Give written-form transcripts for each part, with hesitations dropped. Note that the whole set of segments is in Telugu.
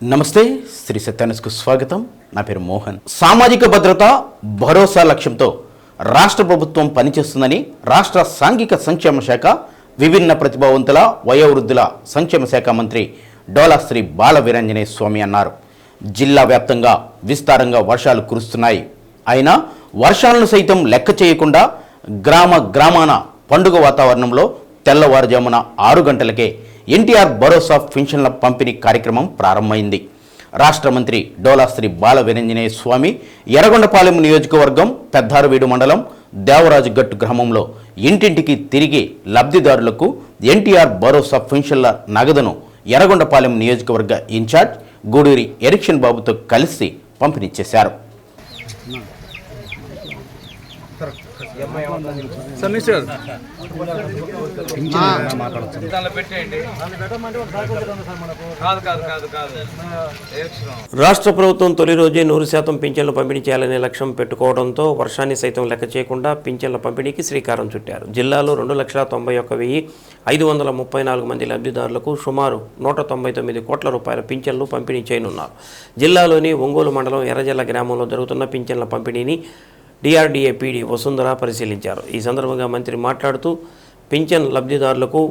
నమస్తే శ్రీ సత్యాన్స్కు స్వాగతం. నా పేరు మోహన్. సామాజిక భద్రత భరోసా లక్ష్యంతో రాష్ట్ర ప్రభుత్వం పనిచేస్తుందని రాష్ట్ర సాంఘిక సంక్షేమ శాఖ విభిన్న ప్రతిభావంతుల వయోవృద్ధుల సంక్షేమ శాఖ మంత్రి డోలా శ్రీ బాల వీరాంజనేయ స్వామి అన్నారు. జిల్లా వ్యాప్తంగా విస్తారంగా వర్షాలు కురుస్తున్నాయి. అయినా వర్షాలను సైతం లెక్క చేయకుండా గ్రామాన పండుగ వాతావరణంలో తెల్లవారుజామున 6 గంటలకే ఎన్టీఆర్ భరోసా పెన్షన్ల పంపిణీ కార్యక్రమం ప్రారంభమైంది. రాష్ట్ర మంత్రి డోలా శ్రీ బాల వీరాంజనేయ స్వామి ఎర్రగొండపాలెం నియోజకవర్గం పెద్దారవీడు మండలం దేవరాజుగట్టు గ్రామంలో ఇంటింటికి తిరిగి లబ్ధిదారులకు ఎన్టీఆర్ భరోసా పెన్షన్ల నగదును ఎర్రగొండపాలెం నియోజకవర్గ ఇన్ఛార్జ్ గూడూరి ఎరిక్షన్ బాబుతో కలిసి పంపిణీ చేశారు. రాష్ట్ర ప్రభుత్వం తొలి రోజే 100% పింఛన్లు పంపిణీ చేయాలనే లక్ష్యం పెట్టుకోవడంతో వర్షాన్ని సైతం లెక్క చేయకుండా పింఛన్ల పంపిణీకి శ్రీకారం చుట్టారు. జిల్లాలో 2,91,534 మంది లబ్ధిదారులకు సుమారు 199 కోట్ల రూపాయల పింఛన్లు పంపిణీ చేయనున్నారు. జిల్లాలోని ఒంగోలు మండలం ఎర్రజల్ల గ్రామంలో జరుగుతున్న పింఛన్ల పంపిణీని డిఆర్డీఏ పీడీ వసుంధర పరిశీలించారు. ఈ సందర్భంగా మంత్రి మాట్లాడుతూ పింఛన్ లబ్ధిదారులకు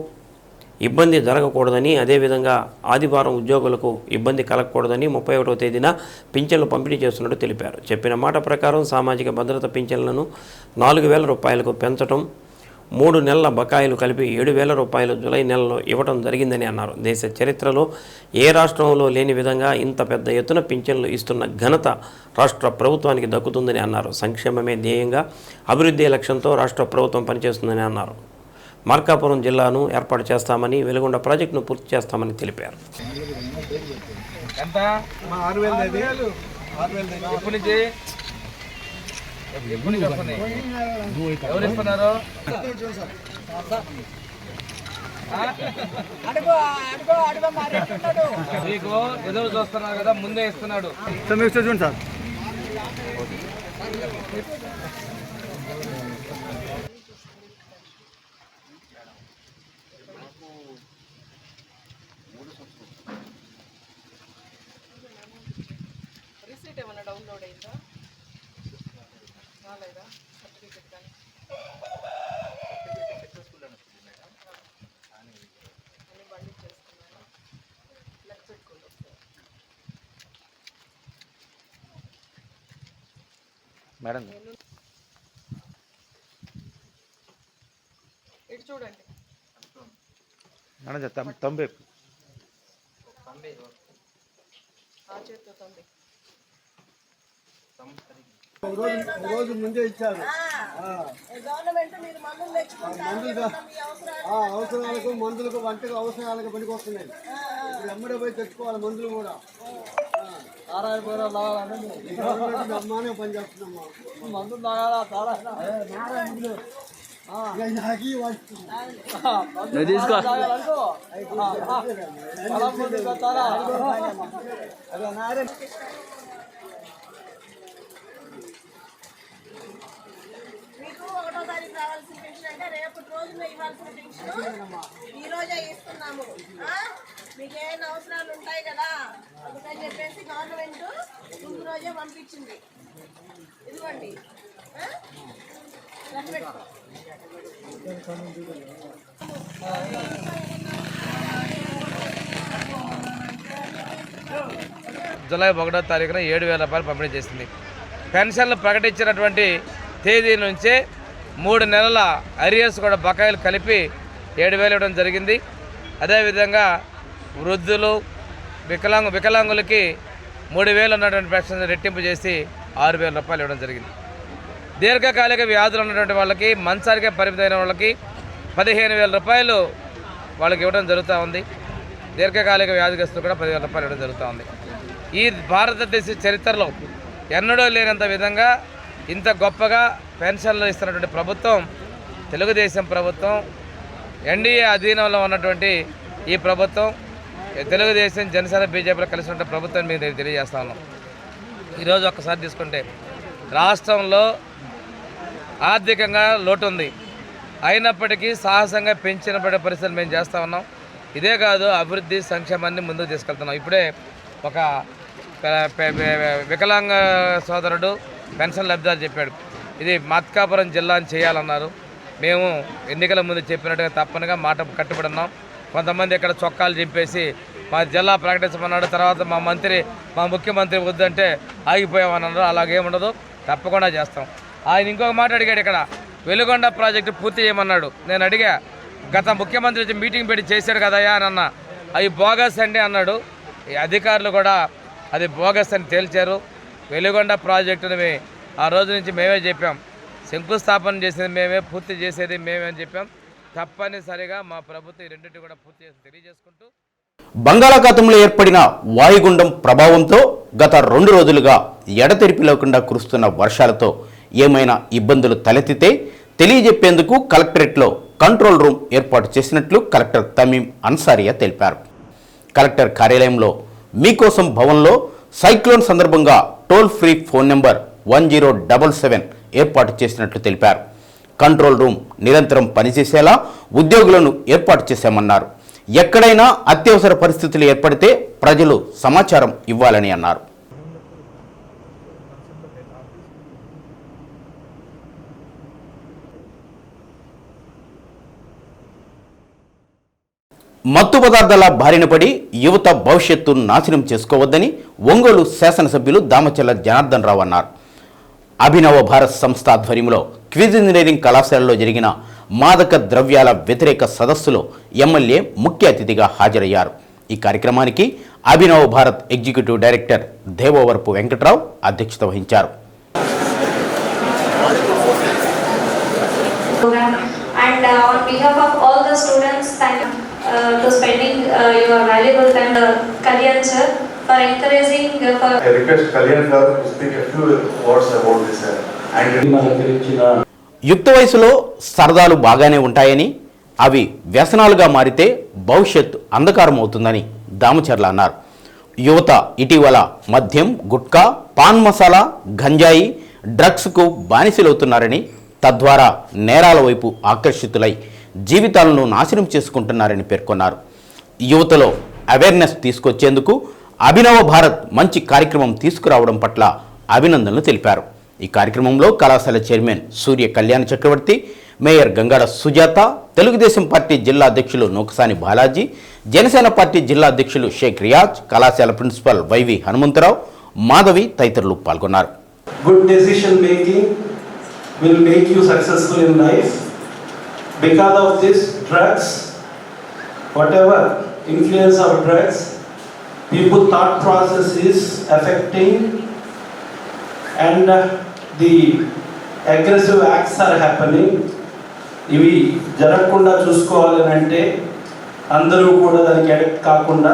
ఇబ్బంది జరగకూడదని, అదేవిధంగా ఆదివారం ఉద్యోగులకు ఇబ్బంది కలగకూడదని 31వ తేదీన పింఛన్లు పంపిణీ చేస్తున్నట్టు తెలిపారు. చెప్పిన మాట ప్రకారం సామాజిక భద్రత పింఛన్లను 4,000 రూపాయలకు పెంచడం, 3 నెలల బకాయిలు కలిపి 7,000 రూపాయలు జూలై నెలలో ఇవ్వడం జరిగిందని అన్నారు. దేశ చరిత్రలో ఏ రాష్ట్రంలో లేని విధంగా ఇంత పెద్ద ఎత్తున పింఛన్లు ఇస్తున్న ఘనత రాష్ట్ర ప్రభుత్వానికి దక్కుతుందని అన్నారు. సంక్షేమమే ధ్యేయంగా అభివృద్ధి లక్ష్యంతో రాష్ట్ర ప్రభుత్వం పనిచేస్తుందని అన్నారు. మార్కాపురం జిల్లాను ఏర్పాటు చేస్తామని, వెలుగొండ ప్రాజెక్టును పూర్తి చేస్తామని తెలిపారు. మీకు ఎదురు చూస్తున్నారు కదా, ముందే ఇస్తున్నాడు. చూడండి సార్, రిసీట్ ఏమన్నా డౌన్లోడ్ అయిందా రాలేదా? సర్టిఫికెట్ కానీ అన్ని బండి చేస్తున్నాను. లెక్క పెట్టుకోండి ఒకసారి మేడం. ఇటు చూడండి. తంబే ఆ చేతితో తంబి. రోజు ముందే ఇచ్చారు. అవసరాలకు మందులకు వంటకు అవసరాలకు పనికొస్తున్నాయి. ఇప్పుడు ఎమ్మడే పోయి తెచ్చుకోవాలి మందులు కూడా. ఆరాయిపోయినా లాగాలని అమ్మానే పని చేస్తున్నామ్మా. మందులు తాగాలా మీకు 1వ తారీఖు రావాల్సిన పెన్షన్ అంటే రేపటి రోజున ఇవ్వాల్సిన పెన్షన్ ఈ రోజే ఇస్తున్నాము. మీకు ఏమైనా అవసరాలు ఉంటాయి కదా, అందుకని చెప్పేసి గవర్నమెంట్ ముందు రోజే పంపించింది. ఇదిగోండి, లెక్క పెట్టుకో. జూలై 1వ తారీఖున 7,000 రూపాయలు పంపిణీ చేసింది. పెన్షన్లు ప్రకటించినటువంటి తేదీ నుంచే 3 నెలల అరియర్స్ కూడా బకాయిలు కలిపి 7,000 ఇవ్వడం జరిగింది. అదేవిధంగా వృద్ధులు, వికలాంగులకి 3,000 ఉన్నటువంటి పెన్షన్ రెట్టింపు చేసి 6,000 రూపాయలు ఇవ్వడం జరిగింది. దీర్ఘకాలిక వ్యాధులు ఉన్నటువంటి వాళ్ళకి, మంచానికే పరిమితమైన వాళ్ళకి 15,000 రూపాయలు వాళ్ళకి ఇవ్వడం జరుగుతూ ఉంది. దీర్ఘకాలిక వ్యాధిగ్రస్తులు కూడా 10,000 రూపాయలు ఇవ్వడం జరుగుతూ ఉంది. ఈ భారతదేశ చరిత్రలో ఎన్నడూ లేనంత విధంగా ఇంత గొప్పగా పెన్షన్లు ఇస్తున్నటువంటి ప్రభుత్వం తెలుగుదేశం ప్రభుత్వం. ఎన్డీఏ అధీనంలో ఉన్నటువంటి ఈ ప్రభుత్వం తెలుగుదేశం, జనసేన, బీజేపీలో కలిసి ఉన్న ప్రభుత్వం మీకు తెలియజేస్తా ఉన్నాం. ఈరోజు ఒక్కసారి తీసుకుంటే రాష్ట్రంలో ఆర్థికంగా లోటు ఉంది. అయినప్పటికీ సాహసంగా పెంచిన పరిస్థితులు మేము చేస్తూ ఉన్నాం. ఇదే కాదు, అభివృద్ధి సంక్షేమాన్ని ముందుకు తీసుకెళ్తున్నాం. ఇప్పుడే ఒక వికలాంగ సోదరుడు పెన్షన్ లబ్ధిదారు చెప్పాడు. ఇది మార్కాపురం జిల్లాని చేయాలన్నారు. మేము ఎన్నికల ముందు చెప్పినట్టుగా తప్పనిగా మాట కట్టుబడి ఉన్నాం. కొంతమంది ఇక్కడ చొక్కాలు చింపేసి మా జిల్లా ప్రకటించమన్నాడు. తర్వాత మా ముఖ్యమంత్రి వద్దంటే ఆగిపోయామన్నారు. అలాగేముండదు, తప్పకుండా చేస్తాం. ఆయన ఇంకొక మాట అడిగాడు, ఇక్కడ వెలుగొండ ప్రాజెక్టు పూర్తి చేయమన్నాడు. నేను అడిగా, గత ముఖ్యమంత్రి వచ్చి మీటింగ్ పెట్టి చేశాడు కదయ్యా అని అన్న. అవి బోగస్ అండి అన్నాడు. ఈ అధికారులు కూడా అది బోగస్ అని తేల్చారు. వెలుగొండ ప్రాజెక్టుని ఆ రోజు నుంచి మేమే చెప్పాం, శంకుస్థాపన చేసేది మేమే, పూర్తి చేసేది మేమే అని చెప్పాం. తప్పనిసరిగా మా ప్రభుత్వం ఈ రెండింటి కూడా పూర్తి చేసి తెలియజేసుకుంటూ, బంగాళాఖాతంలో ఏర్పడిన వాయుగుండం ప్రభావంతో గత 2 రోజులుగా ఎడతెరిపి లేకుండా కురుస్తున్న వర్షాలతో ఏమైనా ఇబ్బందులు తలెత్తితే తెలియజెప్పేందుకు కలెక్టరేట్లో కంట్రోల్ రూమ్ ఏర్పాటు చేసినట్లు కలెక్టర్ తమీం అన్సారియా తెలిపారు. కలెక్టర్ కార్యాలయంలో మీకోసం భవన్లో సైక్లోన్ సందర్భంగా టోల్ ఫ్రీ ఫోన్ నెంబర్ 1077 ఏర్పాటు చేసినట్లు తెలిపారు. కంట్రోల్ రూమ్ నిరంతరం పనిచేసేలా ఉద్యోగులను ఏర్పాటు చేశామన్నారు. ఎక్కడైనా అత్యవసర పరిస్థితులు ఏర్పడితే ప్రజలు సమాచారం ఇవ్వాలని అన్నారు. మత్తు పదార్థాల బారిన పడి యువత భవిష్యత్తు నాశనం చేసుకోవద్దని ఒంగోలు శాసనసభ్యులు దామచర్ల జనార్దన్ రావు అన్నారు. అభినవ భారత్ సంస్థ ఆధ్వర్యంలో క్విజ్ ఇంజనీరింగ్ కళాశాలలో జరిగిన మాదక ద్రవ్యాల వ్యతిరేక సదస్సులో ఎమ్మెల్యే ముఖ్య అతిథిగా హాజరయ్యారు. ఈ కార్యక్రమానికి అభినవ భారత్ ఎగ్జిక్యూటివ్ డైరెక్టర్ దేవవరపు వెంకట్రావు అధ్యక్షత వహించారు. And on behalf of all the students, thank you to spending your valuable time. Kalyan sir for encouraging. I request Kalyan sir to speak a few words about this sir. And యుక్త వయసులో సరదాలు బాగానే ఉంటాయని, అవి వ్యసనాలుగా మారితే భవిష్యత్ అంధకారం అవుతుందని దామచర్ల అన్నారు. యువత ఇటీవల మద్యం, గుట్కా, పాన్ మసాలా, గంజాయి, డ్రగ్స్కు బానిసలవుతున్నారని, తద్వారా నేరాల వైపు ఆకర్షితులై జీవితాలను నాశనం చేసుకుంటున్నారని పేర్కొన్నారు. యువతలో అవేర్నెస్ తీసుకొచ్చేందుకు అభినవ భారత్ మంచి కార్యక్రమం తీసుకురావడం పట్ల అభినందనలు తెలిపారు. ఈ కార్యక్రమంలో కళాశాల చైర్మన్ సూర్య కళ్యాణ చక్రవర్తి, మేయర్ గంగాడ సుజాత, తెలుగుదేశం పార్టీ జిల్లా అధ్యక్షులు నూకసాని బాలాజీ, జనసేన పార్టీ జిల్లా అధ్యక్షులు షేక్ రియాజ్, కళాశాల ప్రిన్సిపల్ వైవి హనుమంతరావు, మాధవి తదితరులు పాల్గొన్నారు. Good decision making will make you successful in life. Because of this, drugs, whatever influence of drugs, people thought process is affecting, and the aggressive acts are happening. ఇవి జరగకుండా చూసుకోవాలని అంటే అందరూ కూడా దానికి అడిక్ట్ కాకుండా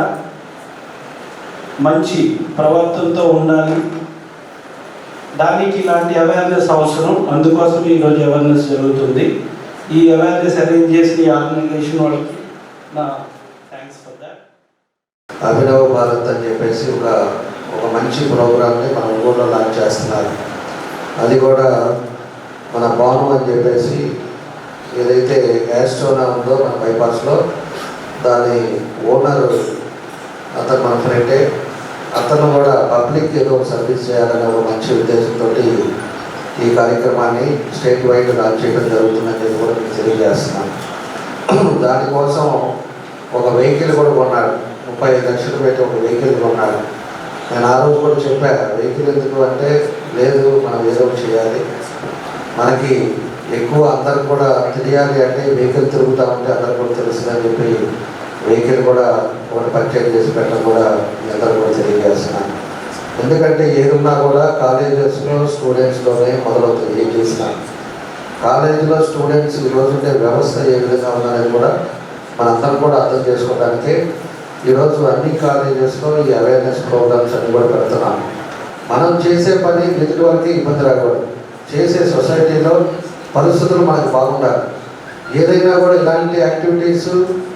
మంచి ప్రవర్తనతో ఉండాలి. దానికి ఇలాంటి అవేర్నెస్ అవసరం. అందుకోసం ఈరోజు అవేర్నెస్ జరుగుతుంది. ఈ అవేర్నెస్ అరేంజ్ చేసిన ఈ ఆర్గనైజేషన్ వాళ్ళకి నా థ్యాంక్స్ ఫర్ దాట్. అభినవ భారత్ అని చెప్పేసి ఒక మంచి ప్రోగ్రామ్ని మన ఊళ్ళో లాంచ్ చేస్తున్నారు. అది కూడా మన భవనం అని చెప్పేసి ఏదైతే యాస్ట్రోనా ఉందో మన బైపాస్లో, దాని ఓనర్ అతను మన ఫ్రెండే. అతను కూడా పబ్లిక్ ఏదో ఒక సర్వీస్ చేయాలనే ఒక మంచి ఉద్దేశంతో ఈ కార్యక్రమాన్ని స్టేట్ వైడ్ లాంచ్ చేయడం జరుగుతుందని చెప్పి కూడా మీకు తెలియజేస్తున్నాను. దానికోసం ఒక వెహికల్ కూడా కొన్నాడు. 35 లక్షలు పెట్టి ఒక వెహికల్ కొన్నాడు. నేను ఆ రోజు కూడా చెప్పా, వెహికల్ ఎందుకు అంటే, లేదు మనం ఏదో ఒకటి చేయాలి, మనకి ఎక్కువ అందరికి కూడా తెలియాలి అంటే వెహికల్ తిరుగుతూ ఉంటే అందరికి కూడా తెలుస్తుందని చెప్పి వెహికల్ కూడా ఒకటి పర్చేజ్ చేసి పెట్టడం కూడా మీ అందరూ కూడా తెలియజేస్తున్నాను. ఎందుకంటే ఏదున్నా కూడా కాలేజెస్లో స్టూడెంట్స్లోనే మొదలవుతుంది. ఏం చేసినా కాలేజీలో స్టూడెంట్స్ ఈరోజు ఉండే వ్యవస్థ ఏ విధంగా ఉందనేది కూడా మనందరం కూడా అర్థం చేసుకోవడానికి ఈరోజు అన్ని కాలేజెస్లో ఈ అవేర్నెస్ ప్రోగ్రామ్స్ అన్ని కూడా పెడుతున్నాము. మనం చేసే పని ఎదుటి వారికి ఇబ్బంది రాకూడదు. చేసే సొసైటీలో పరిస్థితులు మనకు బాగుండాలి. ఏదైనా కూడా ఇలాంటి యాక్టివిటీస్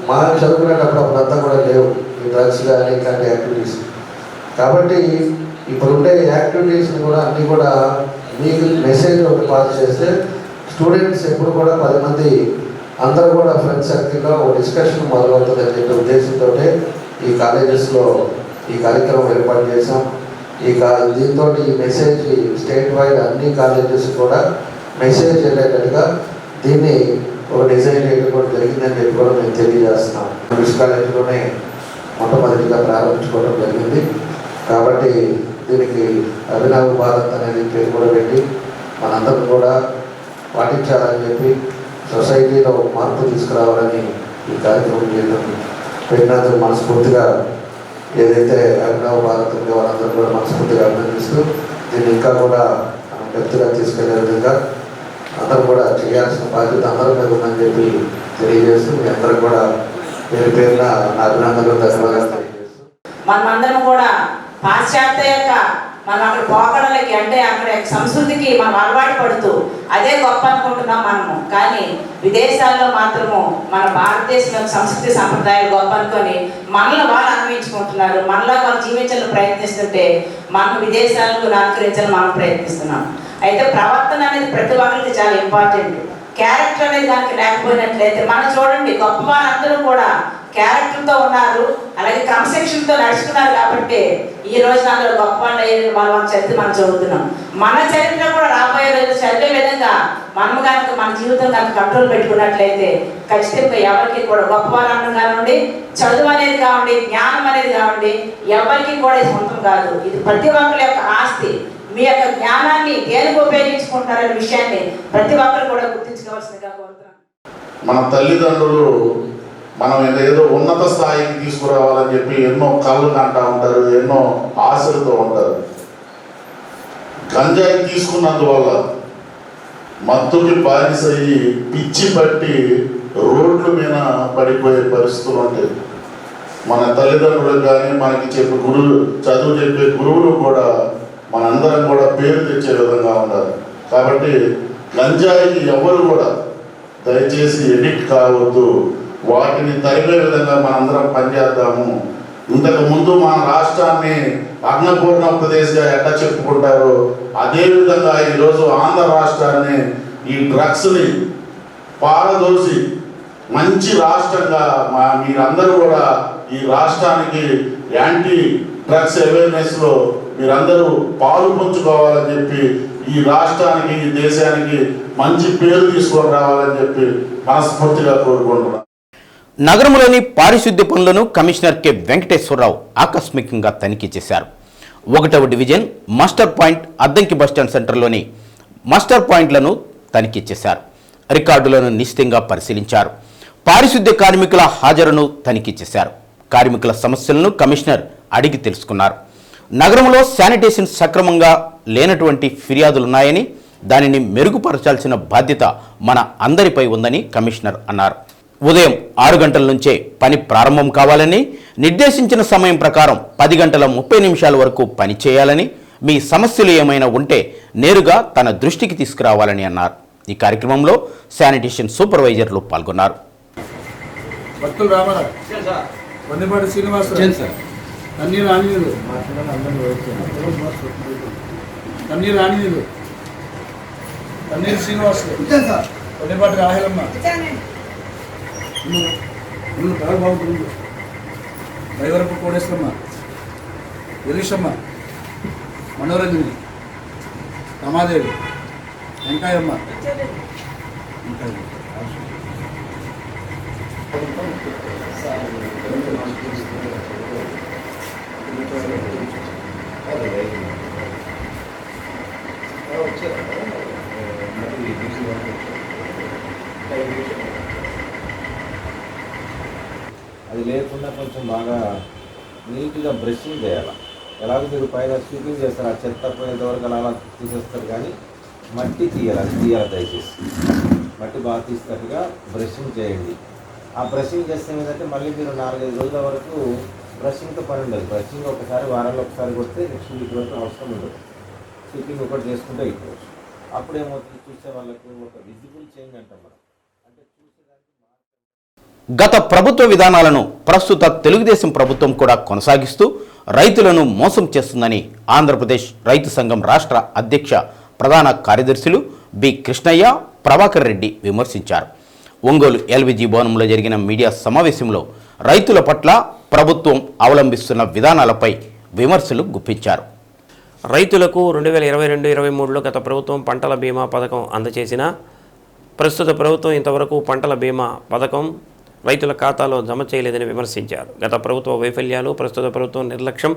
మనం చదువుకునేటప్పుడు అప్పుడంతా కూడా లేవు, ఈ డ్రగ్స్ కానీ ఇలాంటి యాక్టివిటీస్. కాబట్టి ఇప్పుడు ఉండే యాక్టివిటీస్ని కూడా అన్నీ కూడా మీకు మెసేజ్ ఒకటి పాస్ చేస్తే స్టూడెంట్స్ ఎప్పుడు కూడా 10 మంది అందరూ కూడా ఫ్రెండ్స్ సర్కిల్లో ఒక డిస్కషన్ మొదలవుతుందని చెప్పే ఉద్దేశంతో ఈ కాలేజెస్లో ఈ కార్యక్రమం ఏర్పాటు చేశాం. దీంతో ఈ మెసేజ్ స్టేట్ వైడ్ అన్ని కాలేజెస్ కూడా మెసేజ్ వెళ్ళేటట్టుగా దీన్ని ఒక డిజైన్ చేయడం కూడా జరిగిందని చెప్పి కూడా మేము తెలియజేస్తున్నాం. మిస్ కాలేజీలోనే మొట్టమొదటిగా ప్రారంభించుకోవడం జరిగింది. కాబట్టి దీనికి అభినవ్ భారత్ అనేది పేరు కూడా పెట్టి మనందరం కూడా పాటించాలని చెప్పి సొసైటీలో మార్పు తీసుకురావాలని ఈ కార్యక్రమం చేయడం పెట్టినందుకు మనస్ఫూర్తిగా ఏదైతే అభినవ్ భారత్ ఉందో వాళ్ళందరూ కూడా మనస్ఫూర్తిగా అభినందిస్తూ దీన్ని ఇంకా కూడా వ్యక్తిగా తీసుకెళ్లే విధంగా అందరూ కూడా చేయాల్సిన బాధ్యత అందరూ మీద ఉందని చెప్పి తెలియజేస్తూ మీ అందరూ కూడా పేరు పేరున నా అభినందనలు ధన్యవాదాలు తెలియజేస్తూ మనమందరం కూడా పాశ్చాత్య యొక్క మనం అక్కడ పోకడలకి అంటే అక్కడ సంస్కృతికి మనం అలవాటు పడుతూ అదే గొప్ప అనుకుంటున్నాం మనము. కానీ విదేశాల్లో మాత్రము మన భారతదేశం యొక్క సంస్కృతి సంప్రదాయాలు గొప్ప అనుకొని మనలో వాళ్ళు అన్వయించుకుంటున్నారు. మనలో వాళ్ళు జీవించాలని ప్రయత్నిస్తుంటే మనం విదేశాలకు అనుకరించాలని మనం ప్రయత్నిస్తున్నాం. అయితే ప్రవర్తన అనేది ప్రతి ఒక్కరికి చాలా ఇంపార్టెంట్. క్యారెక్టర్ అనేది దానికి లేకపోయినట్లయితే మనం చూడండి గొప్ప వాళ్ళందరూ కూడా క్యారెక్టర్తో ఉన్నారు, అలాగే క్రమశిక్షణతో నడుచుకున్నారు. కాబట్టి ఈ రోజు అందులో గొప్ప వాళ్ళు అయ్యేది మనం చరిత్ర మనం చదువుతున్నాం. మన చరిత్ర కూడా రాబోయే రోజు చదివే విధంగా మనం కనుక మన జీవితం కనుక కంట్రోల్ పెట్టుకున్నట్లయితే ఖచ్చితంగా ఎవరికి కూడా గొప్ప వాళ్ళు కానివ్వండి, చదువు అనేది కావండి, జ్ఞానం అనేది కావండి, ఎవరికి కూడా సొంతం కాదు. ఇది ప్రతి ఒక్కరి యొక్క ఆస్తి. మీ యొక్క జ్ఞానాన్ని దేనికి ఉపయోగించుకుంటారనే విషయాన్ని ప్రతి ఒక్కరు కూడా గుర్తించుకోవాల్సిందిగా కోరుతున్నాను. మన తల్లిదండ్రులు మనం ఏదో ఉన్నత స్థాయికి తీసుకురావాలని చెప్పి ఎన్నో కళ్ళు కంటా ఉంటారు, ఎన్నో ఆశలతో ఉంటారు. గంజాయి తీసుకున్నందువల్ల మత్తుకి బానిసయ్యి పిచ్చి పట్టి రోడ్ల మీద పడిపోయే పరిస్థితులు ఉంటాయి. మన తల్లిదండ్రులకు కానీ మనకి చెప్పే చదువు చెప్పే గురువులు కూడా మనందరం కూడా పేరు తెచ్చే విధంగా ఉండాలి. కాబట్టి గంజాయికి ఎవరు కూడా దయచేసి ఎడిక్ట్ కావద్దు. వాటిని తరిమే విధంగా మనందరం పనిచేద్దాము. ఇంతకు ముందు మన రాష్ట్రాన్ని అన్నపూర్ణ ప్రదేశ్గా ఎట్లా చెప్పుకుంటారో అదేవిధంగా ఈరోజు ఆంధ్ర రాష్ట్రాన్ని ఈ డ్రగ్స్ని పారదోసి మంచి రాష్ట్రంగా మీరందరూ కూడా ఈ రాష్ట్రానికి యాంటీ డ్రగ్స్ అవేర్నెస్లో మీరందరూ పాలు పంచుకోవాలని చెప్పి ఈ రాష్ట్రానికి ఈ దేశానికి మంచి పేరు తీసుకొని రావాలని చెప్పి మనస్ఫూర్తిగా కోరుకుంటున్నాను. నగరంలోని పారిశుద్ధ్య పనులను కమిషనర్ కె వెంకటేశ్వరరావు ఆకస్మికంగా తనిఖీ చేశారు. 1వ division master point Addanki bus stand సెంటర్లోని మాస్టర్ పాయింట్లను తనిఖీ చేశారు. రికార్డులను నిశితంగా పరిశీలించారు. పారిశుద్ధ్య కార్మికుల హాజరును తనిఖీ చేశారు. కార్మికుల సమస్యలను కమిషనర్ అడిగి తెలుసుకున్నారు. నగరంలో శానిటేషన్ సక్రమంగా లేనటువంటి ఫిర్యాదులున్నాయని, దానిని మెరుగుపరచాల్సిన బాధ్యత మన అందరిపై ఉందని కమిషనర్ అన్నారు. ఉదయం 6 గంటల నుంచే పని ప్రారంభం కావాలని, నిర్దేశించిన సమయం ప్రకారం 10 గంటల 30 నిమిషాల వరకు పని చేయాలని, మీ సమస్యలు ఏమైనా ఉంటే నేరుగా తన దృష్టికి తీసుకురావాలని అన్నారు. ఈ కార్యక్రమంలో శానిటేషన్ సూపర్వైజర్లు పాల్గొన్నారు. డ్రైవర్కు కోడేశ్వరమ్మ, గిరీషమ్మ, మనోరంజని, రమాదేవి, వెంకాయమ్మ, అది లేకుండా కొంచెం బాగా నీట్గా బ్రషింగ్ చేయాలి. ఎలాగో మీరు పైన స్వీపింగ్ చేస్తారు, ఆ చెత్త పోయేంతవరకు అలా తీసేస్తారు, కానీ మట్టి తీయాలి. అది తీయాలి దయచేసి. మట్టి బాగా తీసేటట్టుగా బ్రషింగ్ చేయండి. ఆ బ్రషింగ్ చేస్తే ఏంటంటే మళ్ళీ మీరు 4-5 రోజుల వరకు బ్రషింగ్తో పని ఉండదు. బ్రషింగ్ ఒకసారి వారాల్లో ఒకసారి కొడితే నెక్స్ట్ వీక్ వరకు అవసరం ఉండదు. స్వీపింగ్ ఒకటి చేసుకుంటే అయిపోవచ్చు. అప్పుడేమవుతుంది, చూసే వాళ్ళకు ఒక విజిబుల్ చేంజ్ అంటాం మనం. అంటే చూసేదానికి గత ప్రభుత్వ విధానాలను ప్రస్తుత తెలుగుదేశం ప్రభుత్వం కూడా కొనసాగిస్తూ రైతులను మోసం చేస్తుందని ఆంధ్రప్రదేశ్ రైతు సంఘం రాష్ట్ర అధ్యక్ష ప్రధాన కార్యదర్శులు బి కృష్ణయ్య, ప్రభాకర్ రెడ్డి విమర్శించారు. ఒంగోలు ఎల్విజి భవనంలో జరిగిన మీడియా సమావేశంలో రైతుల పట్ల ప్రభుత్వం అవలంబిస్తున్న విధానాలపై విమర్శలు గుప్పించారు. రైతులకు 2022-23లో గత ప్రభుత్వం పంటల బీమా పథకం అందజేసిన ప్రస్తుత ప్రభుత్వం ఇంతవరకు పంటల బీమా పథకం రైతుల ఖాతాలో జమ చేయలేదని విమర్శించారు. గత ప్రభుత్వ వైఫల్యాలు, ప్రస్తుత ప్రభుత్వం నిర్లక్ష్యం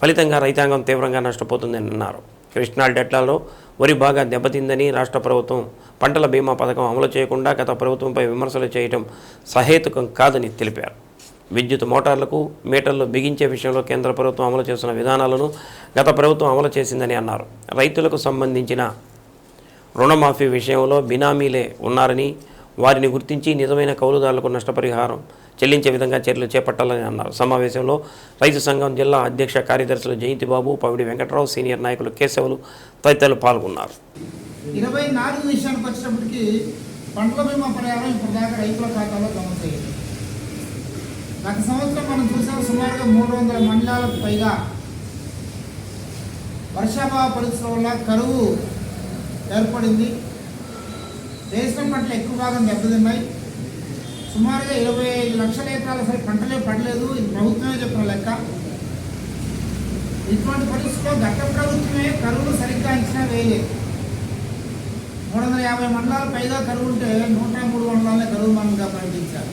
ఫలితంగా రైతాంగం తీవ్రంగా నష్టపోతుందని అన్నారు. కృష్ణా డెల్టాలో వరి బాగా దెబ్బతిందని రాష్ట్ర ప్రభుత్వం పంటల బీమా పథకం అమలు చేయకుండా గత ప్రభుత్వంపై విమర్శలు చేయడం సహేతుకం కాదని తెలిపారు. విద్యుత్ మోటార్లకు మీటర్లు బిగించే విషయంలో కేంద్ర ప్రభుత్వం అమలు చేస్తున్న విధానాలను గత ప్రభుత్వం అమలు చేసిందని అన్నారు. రైతులకు సంబంధించిన రుణమాఫీ విషయంలో బినామీలే ఉన్నారని, వారిని గుర్తించి నిజమైన కౌలుదారులకు నష్టపరిహారం చెల్లించే విధంగా చర్యలు చేపట్టాలని అన్నారు. సమావేశంలో రైతు సంఘం జిల్లా అధ్యక్ష కార్యదర్శులు జయంతిబాబు, పవిడి వెంకట్రావు, సీనియర్ నాయకులు కేశవులు తదితరులు పాల్గొన్నారు. 24 విషయానికి వచ్చినప్పటికీ పంటల బీమా పరిహారం ఇప్పటిదాకా రైతుల ఖాతాలో జమ చేయాలి. గత సంవత్సరం మనం చూసాం, సుమారుగా 300 మండలాలకు పైగా వర్షాభావ పరిస్థితుల వల్ల కరువు ఏర్పడింది. వేసిన పంటలు ఎక్కువ భాగం దెబ్బతిన్నాయి. సుమారుగా 25 లక్షల ఎకరాలు అసలు పంటలే పడలేదు. ఇది ప్రభుత్వమే చెప్పిన లెక్క. ఇటువంటి పరిస్థితుల్లో గత ప్రభుత్వమే కరువును సరిగ్గా అంచనా వేయలేదు. 350 మండలాల పైగా కరువు ఉంటే 103 మండలాలనే కరువు మండలంగా ప్రకటించారు.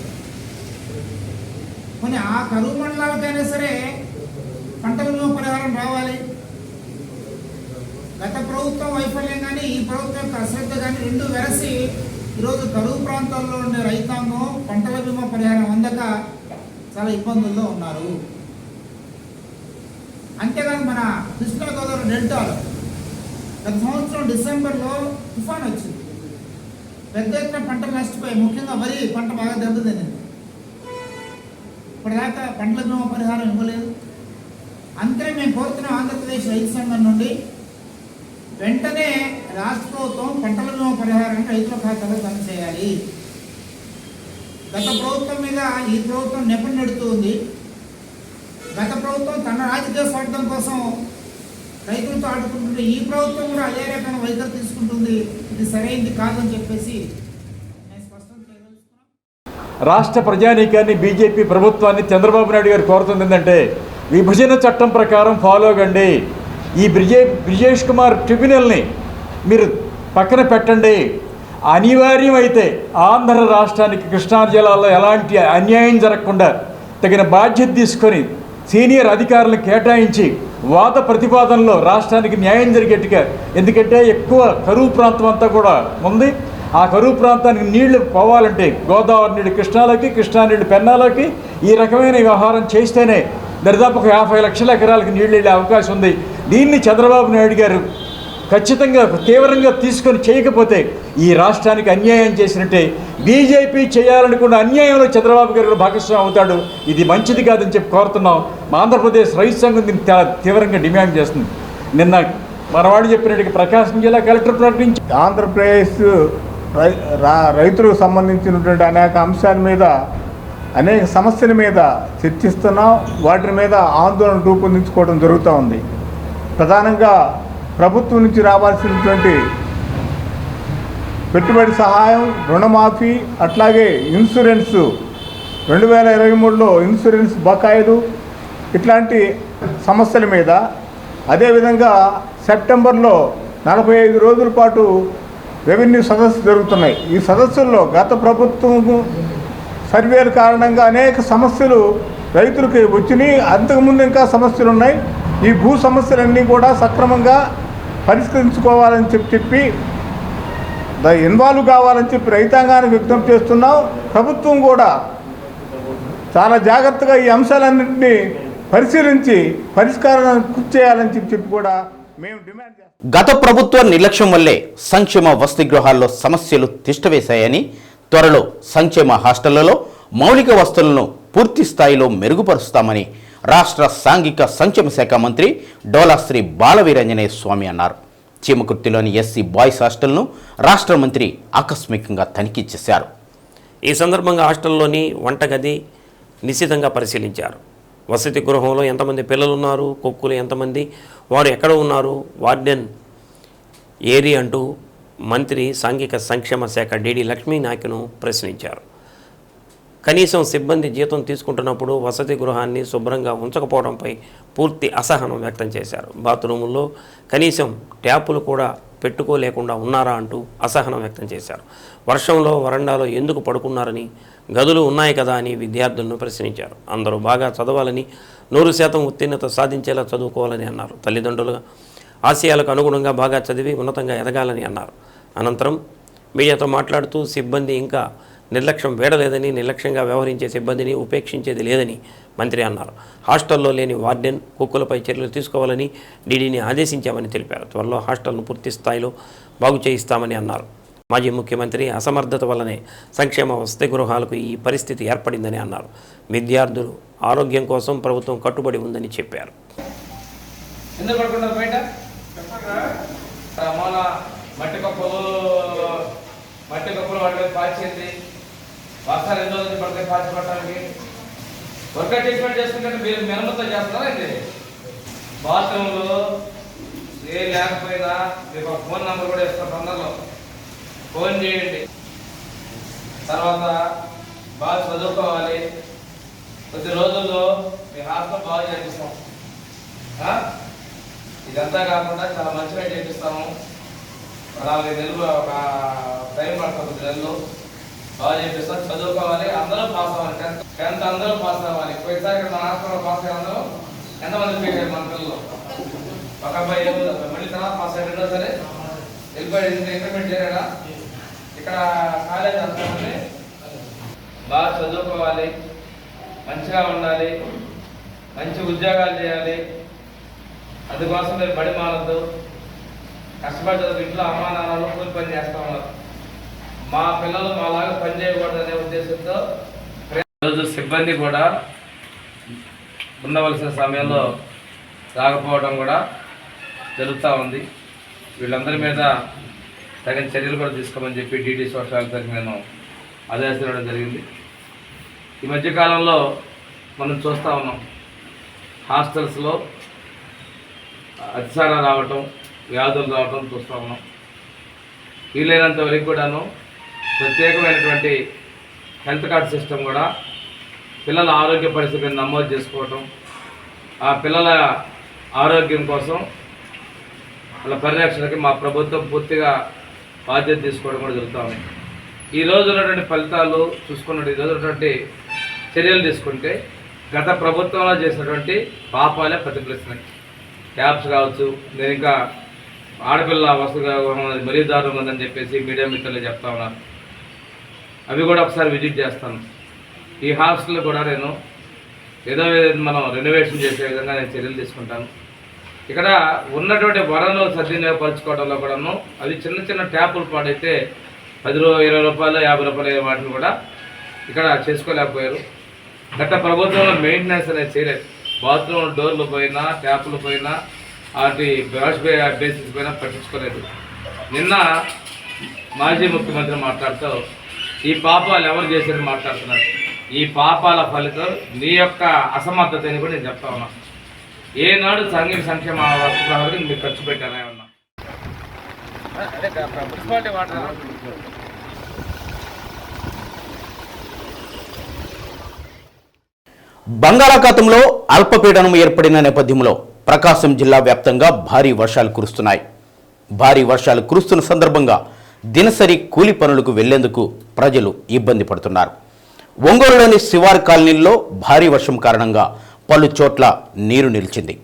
కొన్ని ఆ కరువు మండలాలకైనా సరే పంటల బీమా పరిహారం రావాలి. గత ప్రభుత్వం వైఫల్యం కానీ ఈ ప్రభుత్వం యొక్క అశ్రద్ధ కానీ రెండు వెరసి ఈరోజు కరువు ప్రాంతాల్లో ఉండే రైతాంగం పంటల బీమా పరిహారం అందక చాలా ఇబ్బందుల్లో ఉన్నారు. అంతేకాదు మన కృష్ణా గోదావరి డెల్టాలో గత సంవత్సరం డిసెంబర్లో తుఫాన్ వచ్చింది. పెద్ద ఎత్తున పంటలు నష్టపోయాయి. ముఖ్యంగా వరి పంట బాగా దెబ్బతింది. ఇప్పటిదాకా పంటల బీమా పరిహారం ఇవ్వలేదు. అంతే మేము కోరుతున్నాం ఆంధ్రప్రదేశ్ రైతు సంఘం నుండి వెంటనే రాష్ట్ర ప్రభుత్వం పంటల బీమా పరిహారాన్ని రైతుల ఖాతాలో జమ చేయాలి. గత ప్రభుత్వం మీద ఈ ప్రభుత్వం నెపం నెడుతూ ఉంది. గత ప్రభుత్వం తన రాజకీయ స్వార్థం కోసం రైతులతో ఆడుకుంటుంటే ఈ ప్రభుత్వం కూడా అదే రకమైన వైఖరి తీసుకుంటుంది. ఇది సరైనది కాదని చెప్పేసి రాష్ట్ర ప్రజానీకాన్ని, బీజేపీ ప్రభుత్వాన్ని, చంద్రబాబు నాయుడు గారు కోరుతుంది ఏంటంటే విభజన చట్టం ప్రకారం ఫాలో కండి. ఈ బ్రిజేష్ కుమార్ ట్రిబ్యునల్ని మీరు పక్కన పెట్టండి. అనివార్యం అయితే ఆంధ్ర రాష్ట్రానికి కృష్ణా జిల్లాలో ఎలాంటి అన్యాయం జరగకుండా తగిన బాధ్యత తీసుకొని సీనియర్ అధికారులను కేటాయించి వాద ప్రతిపాదనలో రాష్ట్రానికి న్యాయం జరిగేట్టుగా, ఎందుకంటే ఎక్కువ కరువు ప్రాంతం అంతా కూడా ఉంది. ఆ కరువు ప్రాంతానికి నీళ్లు పోవాలంటే గోదావరి నీళ్ళు కృష్ణాలోకి, కృష్ణా నీళ్ళు పెన్నాలోకి ఈ రకమైన వ్యవహారం చేస్తేనే దాదాపు 50 లక్షల ఎకరాలకు నీళ్ళు వెళ్ళే అవకాశం ఉంది. దీన్ని చంద్రబాబు నాయుడు గారు ఖచ్చితంగా తీవ్రంగా తీసుకొని చేయకపోతే ఈ రాష్ట్రానికి అన్యాయం చేసినట్టే. బీజేపీ చేయాలనుకున్న అన్యాయంలో చంద్రబాబు గారు భాగస్వామి అవుతాడు. ఇది మంచిది కాదని చెప్పి కోరుతున్నాం. మా ఆంధ్రప్రదేశ్ రైతు సంఘం దీన్ని చాలా తీవ్రంగా డిమాండ్ చేస్తుంది. నిన్న మనవాడు చెప్పినట్టుగా ప్రకాశం జిల్లా కలెక్టర్ ప్రకటించి ఆంధ్రప్రదేశ్ రైతులకు సంబంధించినటువంటి అనేక అంశాల మీద, అనేక సమస్యల మీద చర్చిస్తున్నాం. వాటి మీద ఆందోళన రూపొందించుకోవడం జరుగుతూ ఉంది. ప్రధానంగా ప్రభుత్వం నుంచి రావాల్సినటువంటి పెట్టుబడి సహాయం, రుణమాఫీ, అట్లాగే ఇన్సూరెన్స్ 2023లో ఇన్సూరెన్స్ బకాయిలు, ఇట్లాంటి సమస్యల మీద, అదేవిధంగా సెప్టెంబర్లో 45 రోజుల పాటు రెవెన్యూ సదస్సు జరుగుతున్నాయి. ఈ సదస్సుల్లో గత ప్రభుత్వం సర్వేల కారణంగా అనేక సమస్యలు రైతులకి వచ్చినాయి. అంతకుముందు ఇంకా సమస్యలు ఉన్నాయి. ఈ భూ సమస్యలన్నీ కూడా సక్రమంగా పరిష్కరించుకోవాలని చెప్పి ఇన్వాల్వ్ కావాలని చెప్పి రైతాంగానికి విజ్ఞప్తి చేస్తున్నాం. ప్రభుత్వం కూడా చాలా జాగ్రత్తగా ఈ అంశాలన్నింటినీ పరిశీలించి పరిష్కారాన్ని కృషి చేయాలని చెప్పి కూడా మేము డిమాండ్ చేస్తాం. గత ప్రభుత్వ నిర్లక్ష్యం వల్లే సంక్షేమ వసతి గృహాల్లో సమస్యలు తిష్టవేశాయని, త్వరలో సంక్షేమ హాస్టళ్లలో మౌలిక వసతులను పూర్తి స్థాయిలో మెరుగుపరుస్తామని రాష్ట్ర సాంఘిక సంక్షేమ శాఖ మంత్రి డోలాశ్రీ బాలవీరాంజనేయ స్వామి అన్నారు. చీమకుర్తిలోని ఎస్సీ బాయ్స్ హాస్టల్ను రాష్ట్ర మంత్రి ఆకస్మికంగా తనిఖీ చేశారు. ఈ సందర్భంగా హాస్టల్లోని వంటగది నిశితంగా పరిశీలించారు. వసతి గృహంలో ఎంతమంది పిల్లలు ఉన్నారు, కుక్కులు ఎంతమంది, వారు ఎక్కడ ఉన్నారు, వార్డెన్ ఏరి అంటూ మంత్రి సాంఘిక సంక్షేమ శాఖ డిడి లక్ష్మీనాయక్ను ప్రశ్నించారు. కనీసం సిబ్బంది జీతం తీసుకుంటున్నప్పుడు వసతి గృహాన్ని శుభ్రంగా ఉంచకపోవడంపై పూర్తి అసహనం వ్యక్తం చేశారు. బాత్రూముల్లో కనీసం ట్యాపులు కూడా పెట్టుకోలేకుండా ఉన్నారా అంటూ అసహనం వ్యక్తం చేశారు. వర్షంలో వరండాలో ఎందుకు పడుకున్నారని, గదులు ఉన్నాయి కదా అని విద్యార్థులను ప్రశ్నించారు. అందరూ బాగా చదవాలని, 100% ఉత్తీర్ణత సాధించేలా చదువుకోవాలని అన్నారు. తల్లిదండ్రులుగా ఆశయాలకు అనుగుణంగా బాగా చదివి ఉన్నతంగా ఎదగాలని అన్నారు. అనంతరం మీడియాతో మాట్లాడుతూ సిబ్బంది ఇంకా నిర్లక్ష్యం వేడలేదని, నిర్లక్ష్యంగా వ్యవహరించే సిబ్బందిని ఉపేక్షించేది లేదని మంత్రి అన్నారు. హాస్టల్లో లేని వార్డెన్, కుక్కులపై చర్యలు తీసుకోవాలని డీడీని ఆదేశించామని తెలిపారు. త్వరలో హాస్టల్ను పూర్తి స్థాయిలో బాగు చేయిస్తామని అన్నారు. మాజీ ముఖ్యమంత్రి అసమర్థత వల్లనే సంక్షేమ వసతి గృహాలకు ఈ పరిస్థితి ఏర్పడిందని అన్నారు. విద్యార్థులు ఆరోగ్యం కోసం ప్రభుత్వం కట్టుబడి ఉందని చెప్పారు. మట్టి కప్పులు వాటి మీద పాల్చింది. వర్షాలు ఎన్నో రోజులు పడతాయి పాల్చి పట్టడానికి. వర్క్ ట్రీట్మెంట్ చేసుకుంటే మీరు మెరమతో చేస్తారా అండి? బాత్రూంలో ఏం లేకపోయినా మీకు ఒక ఫోన్ నెంబర్ కూడా ఇస్తాం, తొందరలో ఫోన్ చేయండి. తర్వాత బాగా చదువుకోవాలి. కొద్ది రోజుల్లో మీ హాస్టల్ బాగా చేపిస్తాం. ఇదంతా కాకుండా చాలా మంచిగా చేపిస్తాము. 4 నెలలు ఒక టైం పడుతుంది, 10 నెలలు బాగా చేపిస్తాం. చదువుకోవాలి, అందరూ పాస్ అవ్వాలి. 10th అందరూ పాస్ అవ్వాలి. పోయినసారి మన హాస్టల్లో పాస్ అయ్యే అందరూ ఎంతమంది పోయారు మన పిల్లలు? ఒక అబ్బాయి మళ్ళీ తర్వాత పాస్ అయ్యాడో సరే వెళ్ళిపోయి ఇంప్లిమెంట్ చేయడా? ఇక్కడ కాలేజ్ అంతా బాగా చదువుకోవాలి, మంచిగా ఉండాలి, మంచి ఉద్యోగాలు చేయాలి. అందుకోసం మీరు బడి మానద్దు. కష్టపడి చదువు. ఇంట్లో అమ్మా నాన్నలు కూలి పని చేస్తూ ఉన్నారు. మా పిల్లలు మాలాగా పని చేయకూడదు అనే ఉద్దేశంతో రోజు సిబ్బంది కూడా ఉండవలసిన సమయంలో రాకపోవడం కూడా జరుగుతూ ఉంది. వీళ్ళందరి మీద తగిన చర్యలు కూడా తీసుకోమని చెప్పి డీటీ సోషల్ ఆఫీసర్కి నేను ఆదేశించడం జరిగింది. ఈ మధ్యకాలంలో మనం చూస్తూ ఉన్నాం, హాస్టల్స్లో అతిసారం రావటం, వ్యాధులు రావటం చూస్తూ ఉన్నాం. వీలైనంత వరకు కూడాను ప్రత్యేకమైనటువంటి హెల్త్ కార్డ్ సిస్టమ్ కూడా పిల్లల ఆరోగ్య పరిస్థితిని నమోదు చేసుకోవటం, ఆ పిల్లల ఆరోగ్యం కోసం వాళ్ళ పరిరక్షణకి మా ప్రభుత్వం పూర్తిగా బాధ్యత తీసుకోవడం కూడా జరుగుతూ ఉంది. ఈరోజు ఉన్నటువంటి ఫలితాలు చూసుకున్నట్టు, ఈరోజు ఉన్నటువంటి చర్యలు తీసుకుంటే గత ప్రభుత్వంలో చేసినటువంటి పాపాలే ప్రతిఫలిస్తున్నాయి. ట్యాబ్స్ కావచ్చు, నేను ఇంకా ఆడపిల్ల వస్తుగా మరీ దారుణంగా ఉందని చెప్పేసి మీడియా మిత్రులు చెప్తా ఉన్నారు. అవి కూడా ఒకసారి విజిట్ చేస్తాను. ఈ హాస్టల్ కూడా నేను ఏదో మనం రెనోవేషన్ చేసే విధంగా నేను చర్యలు తీసుకుంటాను. ఇక్కడ ఉన్నటువంటి వనరులు సద్వినియోగపరచుకోవడంలో కూడాను అవి చిన్న చిన్న ట్యాపులు పాడైతే 10 20 రూపాయలు 50 రూపాయలు వాటిని కూడా ఇక్కడ చేసుకోలేకపోయారు. గత ప్రభుత్వంలో మెయింటెనెన్స్ అనేది చేయలేదు. బాత్రూమ్ డోర్లు పోయినా, ట్యాపులు పోయినా, వాటి వాష్ బేసిస్ పైన పట్టించుకోలేదు. నిన్న మాజీ ముఖ్యమంత్రి మాట్లాడుతూ ఈ పాపాలు ఎవరు చేశారని మాట్లాడుతున్నారు. ఈ పాపాల ఫలితం నీ యొక్క అసమర్థతని కూడా నేను చెప్తా ఉన్నా. ఏనాడు సాంఘిక సంక్షేమ వసతులకు మీరు ఖర్చు పెట్టారా ఉన్నా? మున్సిపాలిటీ వాటర్ బంగాళాఖాతంలో అల్పపీడనం ఏర్పడిన నేపథ్యంలో ప్రకాశం జిల్లా వ్యాప్తంగా భారీ వర్షాలు కురుస్తున్నాయి. భారీ వర్షాలు కురుస్తున్న సందర్భంగా దినసరి కూలి పనులకు వెళ్లేందుకు ప్రజలు ఇబ్బంది పడుతున్నారు. ఒంగోలులోని శివారు కాలనీల్లో భారీ వర్షం కారణంగా పలు చోట్ల నీరు నిలిచింది.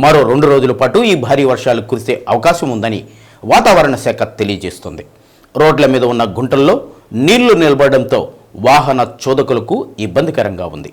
మరో 2 రోజుల పాటు ఈ భారీ వర్షాలు కురిసే అవకాశం ఉందని వాతావరణ శాఖ తెలియజేస్తుంది. రోడ్ల మీద ఉన్న గుంటల్లో నీళ్లు నిలబడడంతో వాహన చోదకులకు ఇబ్బందికరంగా ఉంది.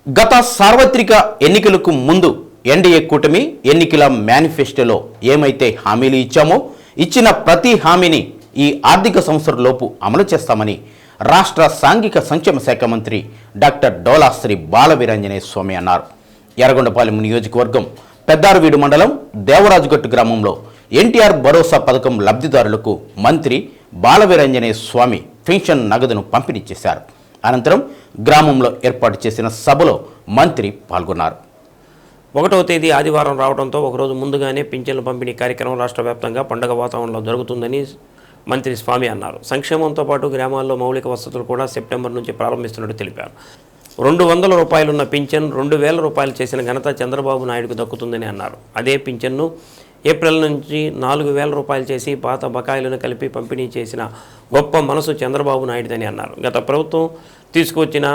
గత సార్వత్రిక ఎన్నికలకు ముందు ఎన్డీఏ కూటమి ఎన్నికల మేనిఫెస్టోలో ఏమైతే హామీలు ఇచ్చామో ఇచ్చిన ప్రతి హామీని ఈ ఆర్థిక సంవత్సరంలోపు అమలు చేస్తామని రాష్ట్ర సాంఘిక సంక్షేమ శాఖ మంత్రి డాక్టర్ డోలా శ్రీ బాలవీరాంజనేయ స్వామి అన్నారు. ఎర్రగొండపాలెం నియోజకవర్గం పెద్దారవీడు మండలం దేవరాజుగట్టు గ్రామంలో ఎన్టీఆర్ భరోసా పథకం లబ్ధిదారులకు మంత్రి బాలవీరాంజనేయ స్వామి పెన్షన్ నగదును పంపిణీ చేశారు. అనంతరం గ్రామంలో ఏర్పాటు చేసిన సభలో మంత్రి పాల్గొన్నారు. 1వ తేదీ ఆదివారం రావడంతో ఒకరోజు ముందుగానే పింఛన్ల పంపిణీ కార్యక్రమం రాష్ట్ర వ్యాప్తంగా పండుగ వాతావరణంలో జరుగుతుందని మంత్రి స్వామి అన్నారు. సంక్షేమంతో పాటు గ్రామాల్లో మౌలిక వసతులు కూడా సెప్టెంబర్ నుంచి ప్రారంభిస్తున్నట్టు తెలిపారు. 200 రూపాయలున్న పింఛన్ 2000 రూపాయలు చేసిన ఘనత చంద్రబాబు నాయుడుకు దక్కుతుందని అన్నారు. అదే పింఛన్ను ఏప్రిల్ నుంచి 4000 రూపాయలు చేసి పాత బకాయిలను కలిపి పంపిణీ చేసిన గొప్ప మనసు చంద్రబాబు నాయుడుదని అన్నారు. గత ప్రభుత్వం తీసుకొచ్చిన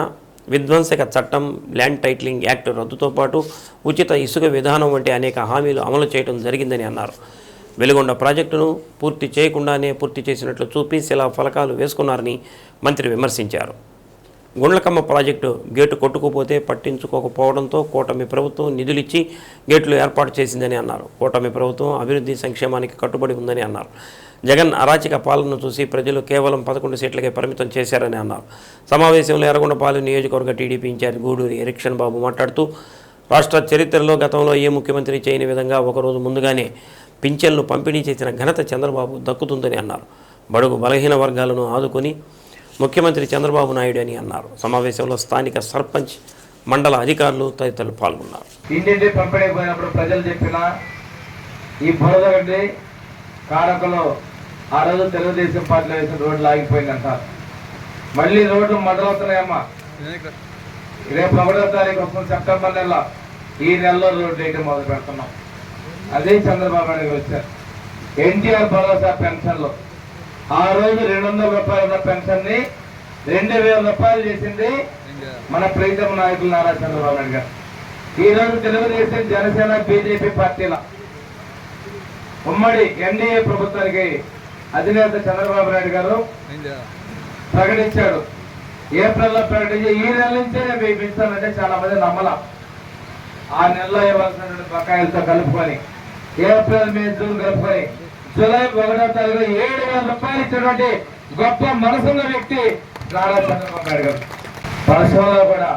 విధ్వంసక చట్టం, ల్యాండ్ టైటిలింగ్ యాక్ట్ రద్దుతో పాటు ఉచిత ఇసుక విధానం వంటి అనేక హామీలు అమలు చేయడం జరిగిందని అన్నారు. వెలుగొండ ప్రాజెక్టును పూర్తి చేయకుండానే పూర్తి చేసినట్లు చూపి శిలా ఫలకాలు వేసుకున్నారని మంత్రి విమర్శించారు. గుండ్లకమ్మ ప్రాజెక్టు గేటు కొట్టుకుపోతే పట్టించుకోకపోవడంతో కూటమి ప్రభుత్వం నిధులిచ్చి గేట్లు ఏర్పాటు చేసిందని అన్నారు. కూటమి ప్రభుత్వం అభివృద్ధి సంక్షేమానికి కట్టుబడి ఉందని అన్నారు. జగన్ అరాచక పాలనను చూసి ప్రజలు కేవలం 11 సీట్లకే పరిమితం చేశారని అన్నారు. సమావేశంలో ఎర్రగొండపాలెం నియోజకవర్గ టీడీపీ ఇన్ఛార్జ్ గూడూరి ఎరిక్షన్ బాబు మాట్లాడుతూ రాష్ట్ర చరిత్రలో గతంలో ఏ ముఖ్యమంత్రి చేయని విధంగా ఒకరోజు ముందుగానే పింఛన్లు పంపిణీ చేసిన ఘనత చంద్రబాబు దక్కుతుందని అన్నారు. బడుగు బలహీన వర్గాలను ఆదుకొని ముఖ్యమంత్రి చంద్రబాబు నాయుడు అని అన్నారు. సమావేశంలో స్థానిక సర్పంచ్, మండల అధికారులు తదితరులు పాల్గొన్నారు. ఇంటింటి పంపిణీ పోయినప్పుడు ప్రజలు చెప్పిన ఈ బురదగడ్డి కారకలో ఆ రోజు తెలుగుదేశం పార్టీలో వేసిన రోడ్లు ఆగిపోయిందంట. మళ్ళీ రోడ్లు మొదలవుతున్నాయమ్మా. రేపు 1వ తారీఖు వస్తుంది, సెప్టెంబర్ నెల. ఈ నెలలో రోడ్లు వేయడం మొదలు పెడుతున్నాం. అదే చంద్రబాబు నాయుడు వచ్చారు. ఎన్టీఆర్ భరోసా పెన్షన్లు ఆ రోజు 200 రూపాయలు ఉన్న పెన్షన్ ని 2000 రూపాయలు చేసింది మన ప్రీతమ నాయకులు నారా చంద్రబాబు నాయుడు గారు. ఈ రోజు తెలుగుదేశం, జనసేన, బీజేపీ పార్టీల ఉమ్మడి ఎన్డీఏ ప్రభుత్వానికి అధినేత చంద్రబాబు నాయుడు గారు ప్రకటించాడు. ఏప్రిల్లో ప్రకటించి ఈ నెల నుంచే నేను వేయించానంటే చాలా మంది నమ్మల. ఆ నెలలో ఇవ్వాల్సినటువంటి బకాయిలతో కలుపుకొని ఏప్రిల్, మే, జూన్ కలుపుకొని జూలై 1వ తారీఖు 7000 రూపాయలు ఇచ్చినటువంటి గొప్ప మనసున్న వ్యక్తి నారా చంద్రబాబు నాయుడు గారు. పరిశ్రమలో కూడా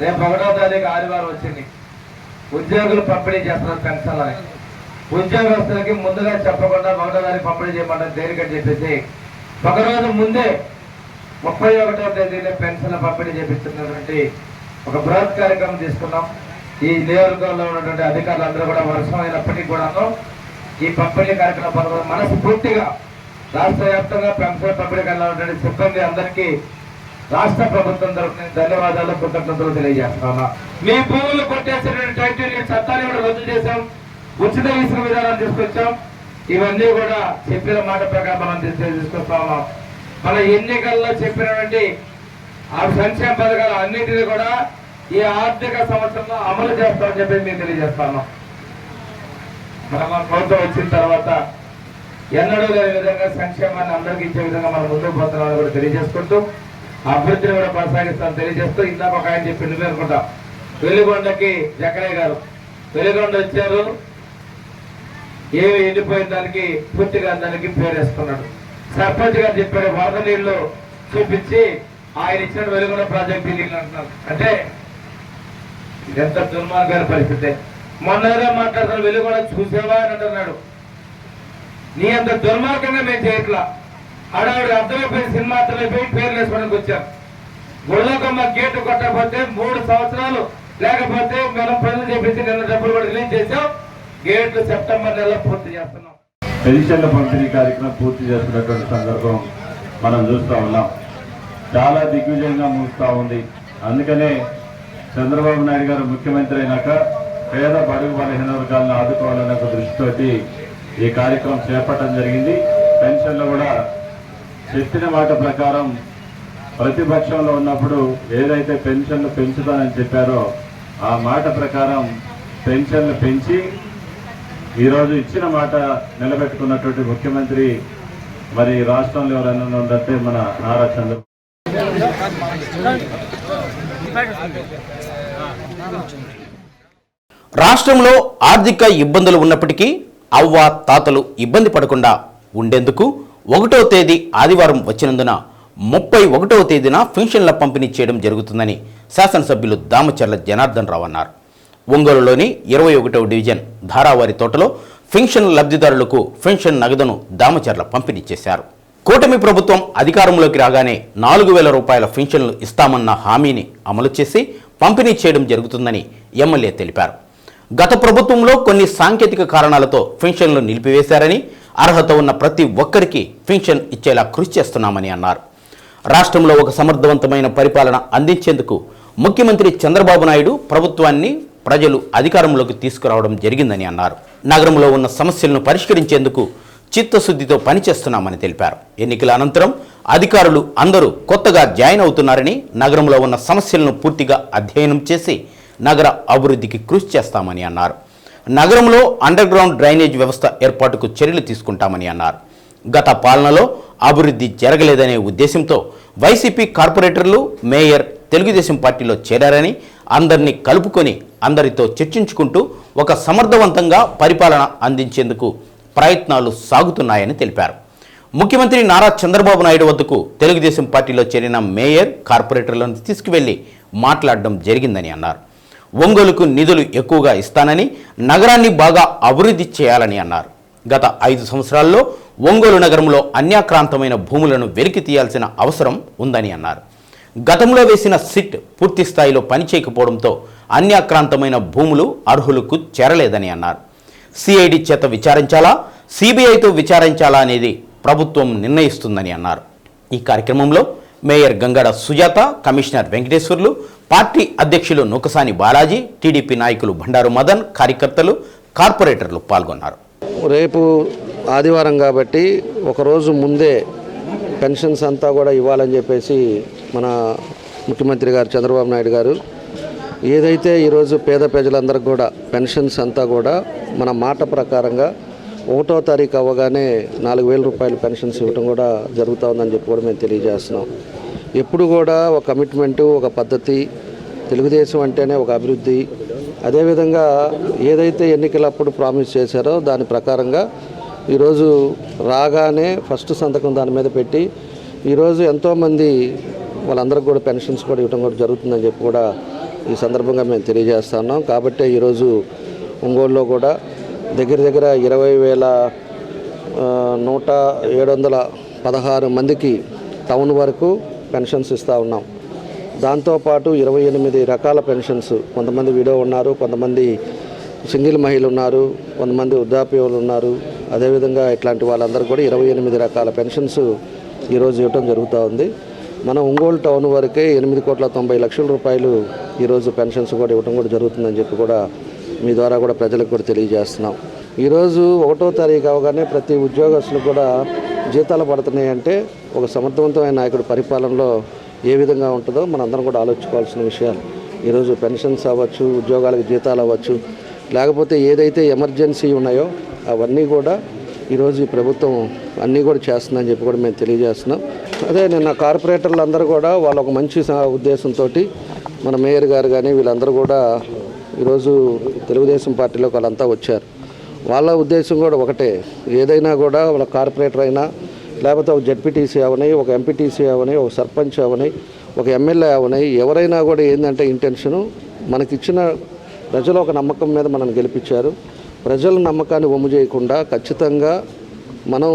రేపు 1వ తారీఖు ఆదివారం వచ్చింది. ఉద్యోగులు పంపిణీ చేస్తున్నారు పెన్షన్లని. ఉద్యోగస్తులకి ముందుగా చెప్పకుండా 1వ తారీఖు పంపిణీ చేయమంటారు. దేనికని చెప్పేసి ఒకరోజు ముందే 31వ తేదీనే పెన్షన్ల పంపిణీ చేపిస్తున్నటువంటి ఒక బృహత్ కార్యక్రమం తీసుకున్నాం. ఈ నియోజకవర్గంలో ఉన్నటువంటి అధికారులందరూ కూడా వర్షం అయినప్పటికీ కూడాను ఈ పంపిణీ కార్యక్రమం మనస్ఫూర్తిగా రాష్ట్ర వ్యాప్తంగా పెన్షన్ పంపిణీ ఉన్నటువంటి సిబ్బంది అందరికీ రాష్ట్ర ప్రభుత్వం తరఫున ధన్యవాదాలు, కృతజ్ఞతలు తెలియజేస్తున్నా. మీ భూములు కొట్టేసినటువంటి టైటిల్ చట్టాన్ని కూడా రద్దు చేశాం. ఉచిత ఇసుక విధానం తీసుకొచ్చాం. ఇవన్నీ కూడా చెప్పిన మాట ప్రకారం మనం తీసుకొస్తా ఉన్నాం. మన ఎన్నికల్లో చెప్పినటువంటి ఆ సంక్షేమ పథకాలు అన్నింటినీ కూడా ఈ ఆర్థిక సంవత్సరంలో అమలు చేస్తామని చెప్పి మేము తెలియజేస్తాను. మన ప్రభుత్వం వచ్చిన తర్వాత ఎన్నడూ లేని విధంగా సంక్షేమాన్ని అందరికీ ఇచ్చే విధంగా మనం ముందుకు పోతున్నామని కూడా తెలియజేసుకుంటూ అభివృద్ధిని కూడా కొనసాగిస్తామని తెలియజేస్తూ ఇందాక ఒక ఆయన చెప్పింది అనుకుంటా, వెలుగొండకి జక్కయ్య గారు వెలుగొండ వచ్చారు, ఏమి ఎండిపోయిన దానికి పూర్తిగా దానికి పేరేసుకున్నాడు. సర్పంచ్ గారు చెప్పాడు, వరద నీళ్లు చూపించి ఆయన ఇచ్చిన వెలుగొండ ప్రాజెక్ట్ నీళ్ళు అంటున్నారు. అంటే ఎంత దుర్మార్గమైన పరిస్థితి. మొన్నగా మాట్లాడుతున్న వెలుగొండ చూసేవా అని అంటున్నాడు. నీ అంత దుర్మార్గంగా మేము చేయట్లా. హడావుడి అర్థమైపోయి సినిమా అర్థమైపోయి పేర్లు వేసుకోవడానికి వచ్చాం. గుళ్ళకమ్మ గేటు కొట్టకపోతే 3 సంవత్సరాలు లేకపోతే మనం పనులు చేపించి నిన్న డబ్బులు కూడా రిలీజ్ చేసాం. గేట్లు సెప్టెంబర్ నెలలో పూర్తి చేస్తున్నాం. పెన్షన్ల పంపిణీ కార్యక్రమం పూర్తి చేస్తున్నటువంటి సందర్భం మనం చూస్తూ ఉన్నాం. చాలా దిగ్విజయంగా ముగుస్తూ ఉంది. అందుకనే చంద్రబాబు నాయుడు గారు ముఖ్యమంత్రి అయినాక పేద బడుగు బలహీన వర్గాలను ఆదుకోవాలనే ఒక దృష్టితోటి ఈ కార్యక్రమం చేపట్టడం జరిగింది. పెన్షన్లు కూడా చెప్పిన మాట ప్రకారం ప్రతిపక్షంలో ఉన్నప్పుడు ఏదైతే పెన్షన్లు పెంచుతానని చెప్పారో ఆ మాట ప్రకారం పెన్షన్లు పెంచి ఈరోజు ఇచ్చిన మాట నిలబెట్టుకున్నటువంటి ముఖ్యమంత్రి మరి రాష్ట్రంలో ఎవరైనా ఉందంటే మన నారా చంద్రబాబు. రాష్ట్రంలో ఆర్థిక ఇబ్బందులు ఉన్నప్పటికీ అవ్వ తాతలు ఇబ్బంది పడకుండా ఉండేందుకు 1వ తేదీ ఆదివారం వచ్చినందున 31వ తేదీన పెన్షన్ల పంపిణీ చేయడం జరుగుతుందని శాసనసభ్యులు దామచర్ల జనార్దన్ రావు అన్నారు. ఒంగోలులోని 21వ డివిజన్ ధారావారి తోటలో పెన్షన్ లబ్ధిదారులకు పెన్షన్ నగదును దామచర్ల పంపిణీ చేశారు. కూటమి ప్రభుత్వం అధికారంలోకి రాగానే 4,000 రూపాయల పెన్షన్లు ఇస్తామన్న హామీని అమలు చేసి పంపిణీ చేయడం జరుగుతుందని ఎమ్మెల్యే తెలిపారు. గత ప్రభుత్వంలో కొన్ని సాంకేతిక కారణాలతో పెన్షన్లు నిలిపివేశారని, అర్హత ఉన్న ప్రతి ఒక్కరికి పెన్షన్ ఇచ్చేలా కృషి చేస్తున్నామని అన్నారు. రాష్ట్రంలో ఒక సమర్థవంతమైన పరిపాలన అందించేందుకు ముఖ్యమంత్రి చంద్రబాబు నాయుడు ప్రభుత్వాన్ని ప్రజలు అధికారంలోకి తీసుకురావడం జరిగిందని అన్నారు. నగరంలో ఉన్న సమస్యలను పరిష్కరించేందుకు చిత్తశుద్ధితో పనిచేస్తున్నామని తెలిపారు. ఎన్నికల అనంతరం అధికారులు అందరూ కొత్తగా జాయిన్ అవుతున్నారని, నగరంలో ఉన్న సమస్యలను పూర్తిగా అధ్యయనం చేసి నగర అభివృద్ధికి కృషి చేస్తామని అన్నారు. నగరంలో అండర్ గ్రౌండ్ డ్రైనేజ్ వ్యవస్థ ఏర్పాటుకు చర్యలు తీసుకుంటామని అన్నారు. గత పాలనలో అభివృద్ధి జరగలేదనే ఉద్దేశంతో వైసీపీ కార్పొరేటర్లు, మేయర్ తెలుగుదేశం పార్టీలో చేరారని, అందరినీ కలుపుకొని అందరితో చర్చించుకుంటూ ఒక సమర్థవంతంగా పరిపాలన అందించేందుకు ప్రయత్నాలు సాగుతున్నాయని తెలిపారు. ముఖ్యమంత్రి నారా చంద్రబాబు నాయుడు వద్దకు తెలుగుదేశం పార్టీలో చేరిన మేయర్, కార్పొరేటర్లను తీసుకువెళ్లి మాట్లాడడం జరిగిందని అన్నారు. ఒంగోలుకు నిధులు ఎక్కువగా ఇస్తానని, నగరాన్ని బాగా అభివృద్ధి చేయాలని అన్నారు. గత 5 సంవత్సరాల్లో ఒంగోలు నగరంలో అన్యాక్రాంతమైన భూములను వెలికి తీయాల్సిన అవసరం ఉందని అన్నారు. గతంలో వేసిన సిట్ పూర్తి స్థాయిలో పనిచేయకపోవడంతో అన్యాక్రాంతమైన భూములు అర్హులకు చేరలేదని అన్నారు. సిఐడి చేత విచారించాలా, సిబిఐతో విచారించాలా అనేది ప్రభుత్వం నిర్ణయిస్తుందని అన్నారు. ఈ కార్యక్రమంలో mayor Gangada Sujatha, commissioner Venkateswarlu, party అధ్యక్షులు నూకసాని బాలాజీ, టీడీపీ నాయకులు బండారు మదన్, కార్యకర్తలు, కార్పొరేటర్లు పాల్గొన్నారు. రేపు ఆదివారం కాబట్టి ఒకరోజు ముందే పెన్షన్స్ అంతా కూడా ఇవ్వాలని చెప్పేసి మన ముఖ్యమంత్రి గారు చంద్రబాబు నాయుడు గారు ఏదైతే ఈరోజు పేద ప్రజలందరికీ కూడా పెన్షన్స్ అంతా కూడా మన మాట ప్రకారంగా 1వ తారీఖు అవ్వగానే 4,000 రూపాయలు పెన్షన్స్ ఇవ్వడం కూడా జరుగుతూ ఉందని చెప్పి కూడా మేము తెలియజేస్తున్నాం. ఎప్పుడు కూడా ఒక కమిట్మెంటు, ఒక పద్ధతి, తెలుగుదేశం అంటేనే ఒక అభివృద్ధి. అదేవిధంగా ఏదైతే ఎన్నికలప్పుడు ప్రామిస్ చేశారో దాని ప్రకారంగా ఈరోజు రాగానే ఫస్ట్ సంతకం దాని మీద పెట్టి ఈరోజు ఎంతోమంది వాళ్ళందరికీ కూడా పెన్షన్స్ కూడా ఇవ్వడం కూడా జరుగుతుందని చెప్పి కూడా ఈ సందర్భంగా మేము తెలియజేస్తున్నాం. కాబట్టి ఈరోజు ఒంగోలులో కూడా దగ్గర 20,716 మందికి టౌన్ వరకు పెన్షన్స్ ఇస్తూ ఉన్నాం. దాంతోపాటు 28 రకాల పెన్షన్స్, కొంతమంది విడో ఉన్నారు, కొంతమంది సింగిల్ మహిళలు ఉన్నారు, కొంతమంది వృద్ధాప్యులు ఉన్నారు. అదేవిధంగా ఇట్లాంటి వాళ్ళందరూ కూడా 28 రకాల పెన్షన్స్ ఈరోజు ఇవ్వడం జరుగుతూ ఉంది. మన ఒంగోలు టౌన్ వరకే 8,90,00,000 రూపాయలు ఈరోజు పెన్షన్స్ కూడా ఇవ్వడం కూడా జరుగుతుందని చెప్పి కూడా మీ ద్వారా కూడా ప్రజలకు కూడా తెలియజేస్తున్నాం. ఈరోజు 1వ తారీఖు అవగానే ప్రతి ఉద్యోగస్తులు కూడా జీతాలు పడుతున్నాయంటే ఒక సమర్థవంతమైన నాయకుడు పరిపాలనలో ఏ విధంగా ఉంటుందో మనందరం కూడా ఆలోచించుకోవాల్సిన విషయాలు. ఈరోజు పెన్షన్స్ అవ్వచ్చు, ఉద్యోగాలకు జీతాలు అవ్వచ్చు, లేకపోతే ఏదైతే ఎమర్జెన్సీ ఉన్నాయో అవన్నీ కూడా ఈరోజు ఈ ప్రభుత్వం అన్నీ కూడా చేస్తుందని చెప్పి కూడా మేము తెలియజేస్తున్నాం. అదే నిన్న కార్పొరేటర్లు అందరూ కూడా వాళ్ళ ఒక మంచి ఉద్దేశంతో మన మేయర్ గారు కానీ వీళ్ళందరూ కూడా ఈరోజు తెలుగుదేశం పార్టీలోకి వాళ్ళంతా వచ్చారు. వాళ్ళ ఉద్దేశం కూడా ఒకటే, ఏదైనా కూడా వాళ్ళ కార్పొరేటర్ అయినా లేకపోతే ఒక జెడ్పీటీసీ అవని, ఒక ఎంపీటీసీ అవని, ఒక సర్పంచ్ అవని, ఒక ఎమ్మెల్యే అవని, ఎవరైనా కూడా ఏంటంటే ఇంటెన్షను మనకిచ్చిన ప్రజలు ఒక నమ్మకం మీద మనల్ని గెలిపించారు. ప్రజల నమ్మకాన్ని వమ్ము చేయకుండా ఖచ్చితంగా మనం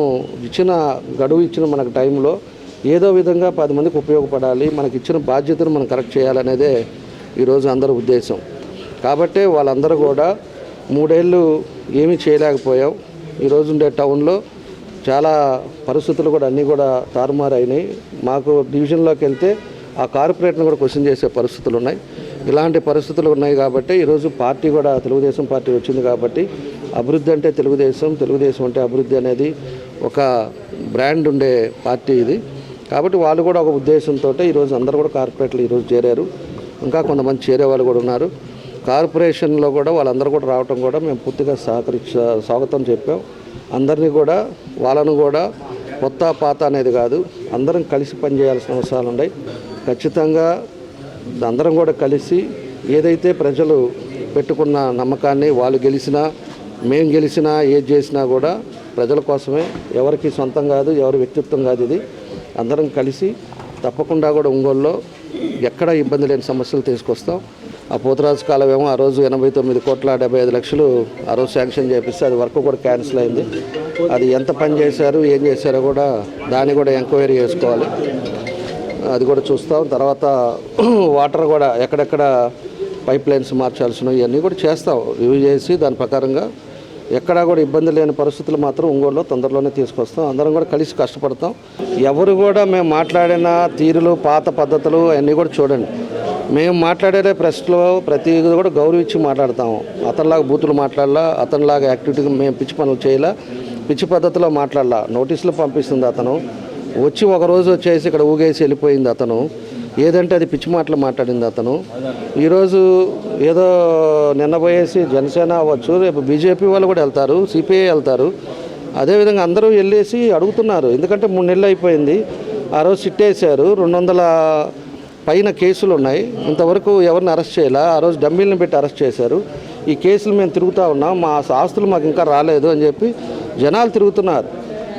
ఇచ్చిన గడువు ఇచ్చిన మనకు టైంలో ఏదో విధంగా 10 మందికి ఉపయోగపడాలి, మనకి ఇచ్చిన బాధ్యతను మనం కరెక్ట్ చేయాలనేదే ఈరోజు అందరి ఉద్దేశం. కాబట్టి వాళ్ళందరూ కూడా 3 ఏళ్ళు ఏమీ చేయలేకపోయాం. ఈరోజు ఉండే టౌన్లో చాలా పరిస్థితులు కూడా అన్నీ కూడా తారుమారైనాయి. మాకు డివిజన్లోకి వెళ్తే ఆ కార్పొరేట్ను కూడా క్వశ్చన్ చేసే పరిస్థితులు ఉన్నాయి. ఇలాంటి పరిస్థితులు ఉన్నాయి కాబట్టి ఈరోజు పార్టీ కూడా తెలుగుదేశం పార్టీ వచ్చింది కాబట్టి అభివృద్ధి అంటే తెలుగుదేశం, తెలుగుదేశం అంటే అభివృద్ధి అనేది ఒక బ్రాండ్ ఉండే పార్టీ ఇది. కాబట్టి వాళ్ళు కూడా ఒక ఉద్దేశంతో ఈరోజు అందరూ కూడా కార్పొరేట్లు ఈరోజు చేరారు. ఇంకా కొంతమంది చేరే వాళ్ళు కూడా ఉన్నారు. కార్పొరేషన్లో కూడా వాళ్ళందరూ కూడా రావటం కూడా మేము పూర్తిగా స్వాగతం చెప్పాం. అందరినీ కూడా వాళ్ళను కూడా కొత్త పాత అనేది కాదు, అందరం కలిసి పనిచేయాల్సిన అవసరాలు ఉన్నాయి. ఖచ్చితంగా అందరం కూడా కలిసి ఏదైతే ప్రజలు పెట్టుకున్న నమ్మకాన్ని వాళ్ళు గెలిచినా మేము గెలిచినా ఏది చేసినా కూడా ప్రజల కోసమే, ఎవరికి సొంతం కాదు, ఎవరి వ్యక్తిత్వం కాదు. ఇది అందరం కలిసి తప్పకుండా కూడా ఒంగోలులో ఎక్కడ ఇబ్బంది లేని సమస్యలు తీసుకొస్తాం. ఆ పోతరాజు కాలమేమో ఆ రోజు 89,75,00,000 ఆ రోజు శాంక్షన్ చేపిస్తే అది వర్క్ కూడా క్యాన్సిల్ అయింది. అది ఎంత పని చేశారు, ఏం చేశారో కూడా దాన్ని కూడా ఎంక్వైరీ చేసుకోవాలి. అది కూడా చూస్తాం. తర్వాత వాటర్ కూడా ఎక్కడెక్కడ పైప్ లైన్స్ మార్చాల్సినవి ఇవన్నీ కూడా చేస్తాం. రివ్యూ చేసి దాని ప్రకారంగా ఎక్కడా కూడా ఇబ్బంది లేని పరిస్థితులు మాత్రం ఒంగోలులో తొందరలోనే తీసుకొస్తాం. అందరం కూడా కలిసి కష్టపడతాం. ఎవరు కూడా మేము మాట్లాడిన తీరులు, పాత పద్ధతులు అన్నీ కూడా చూడండి. మేము మాట్లాడే ప్రెస్లో ప్రతిదీ కూడా గౌరవించి మాట్లాడతాము. అతనిలాగా బూతులు మాట్లాడాలా, అతనిలాగా యాక్టివిటీగా మేము పిచ్చి పనులు చేయాలా, పిచ్చి పద్ధతిలో మాట్లాడాలా. నోటీసులు పంపిస్తుంది అతను, వచ్చి ఒకరోజు వచ్చేసి ఇక్కడ ఊగేసి వెళ్ళిపోయింది అతను. ఏదంటే అది పిచ్చి మాటలు మాట్లాడింది అతను. ఈరోజు ఏదో నిన్న పోయేసి జనసేన అవ్వచ్చు, రేపు బీజేపీ వాళ్ళు కూడా వెళ్తారు, సిపిఐ వెళ్తారు. అదేవిధంగా అందరూ వెళ్ళేసి అడుగుతున్నారు. ఎందుకంటే 3 నెలలు అయిపోయింది. ఆ రోజు సిట్టేశారు, 200 పైన కేసులు ఉన్నాయి. ఇంతవరకు ఎవరిని అరెస్ట్ చేయాలా? ఆ రోజు డమ్మీలను పెట్టి అరెస్ట్ చేశారు. ఈ కేసులు మేము తిరుగుతూ ఉన్నాం, మా ఆస్తులు మాకు ఇంకా రాలేదు అని చెప్పి జనాలు తిరుగుతున్నారు.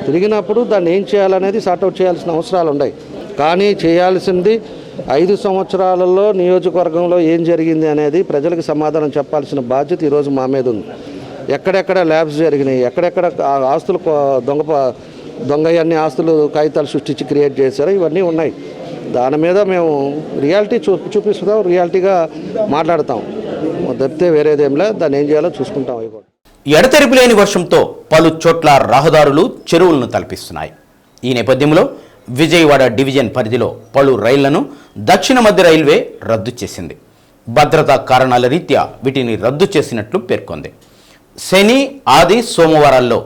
తిరిగినప్పుడు దాన్ని ఏం చేయాలనేది సార్ట్అవుట్ చేయాల్సిన అవసరాలు ఉన్నాయి. కానీ చేయాల్సింది 5 సంవత్సరాలలో నియోజకవర్గంలో ఏం జరిగింది అనేది ప్రజలకు సమాధానం చెప్పాల్సిన బాధ్యత ఈరోజు మా మీద ఉంది. ఎక్కడెక్కడ ల్యాబ్స్ జరిగినాయి, ఎక్కడెక్కడ ఆస్తులు దొంగ అన్ని ఆస్తులు కాగితాలు సృష్టించి క్రియేట్ చేశారో ఇవన్నీ ఉన్నాయి. దాని మీద మేము రియాలిటీ చూపిస్తాం, రియాలిటీగా మాట్లాడతాం. తప్పితే వేరేదేంలే, దాన్ని ఏం చేయాలో చూసుకుంటాం. అవి కూడా ఎడతెరిపి లేని వర్షంతో పలు చోట్ల రహదారులు, చెరువులను తలపిస్తున్నాయి. ఈ నేపథ్యంలో విజయవాడ డివిజన్ పరిధిలో పలు రైళ్లను దక్షిణ మధ్య రైల్వే రద్దు చేసింది. భద్రతా కారణాల రీత్యా వీటిని రద్దు చేసినట్లు పేర్కొంది. శని, ఆది, సోమవారాల్లో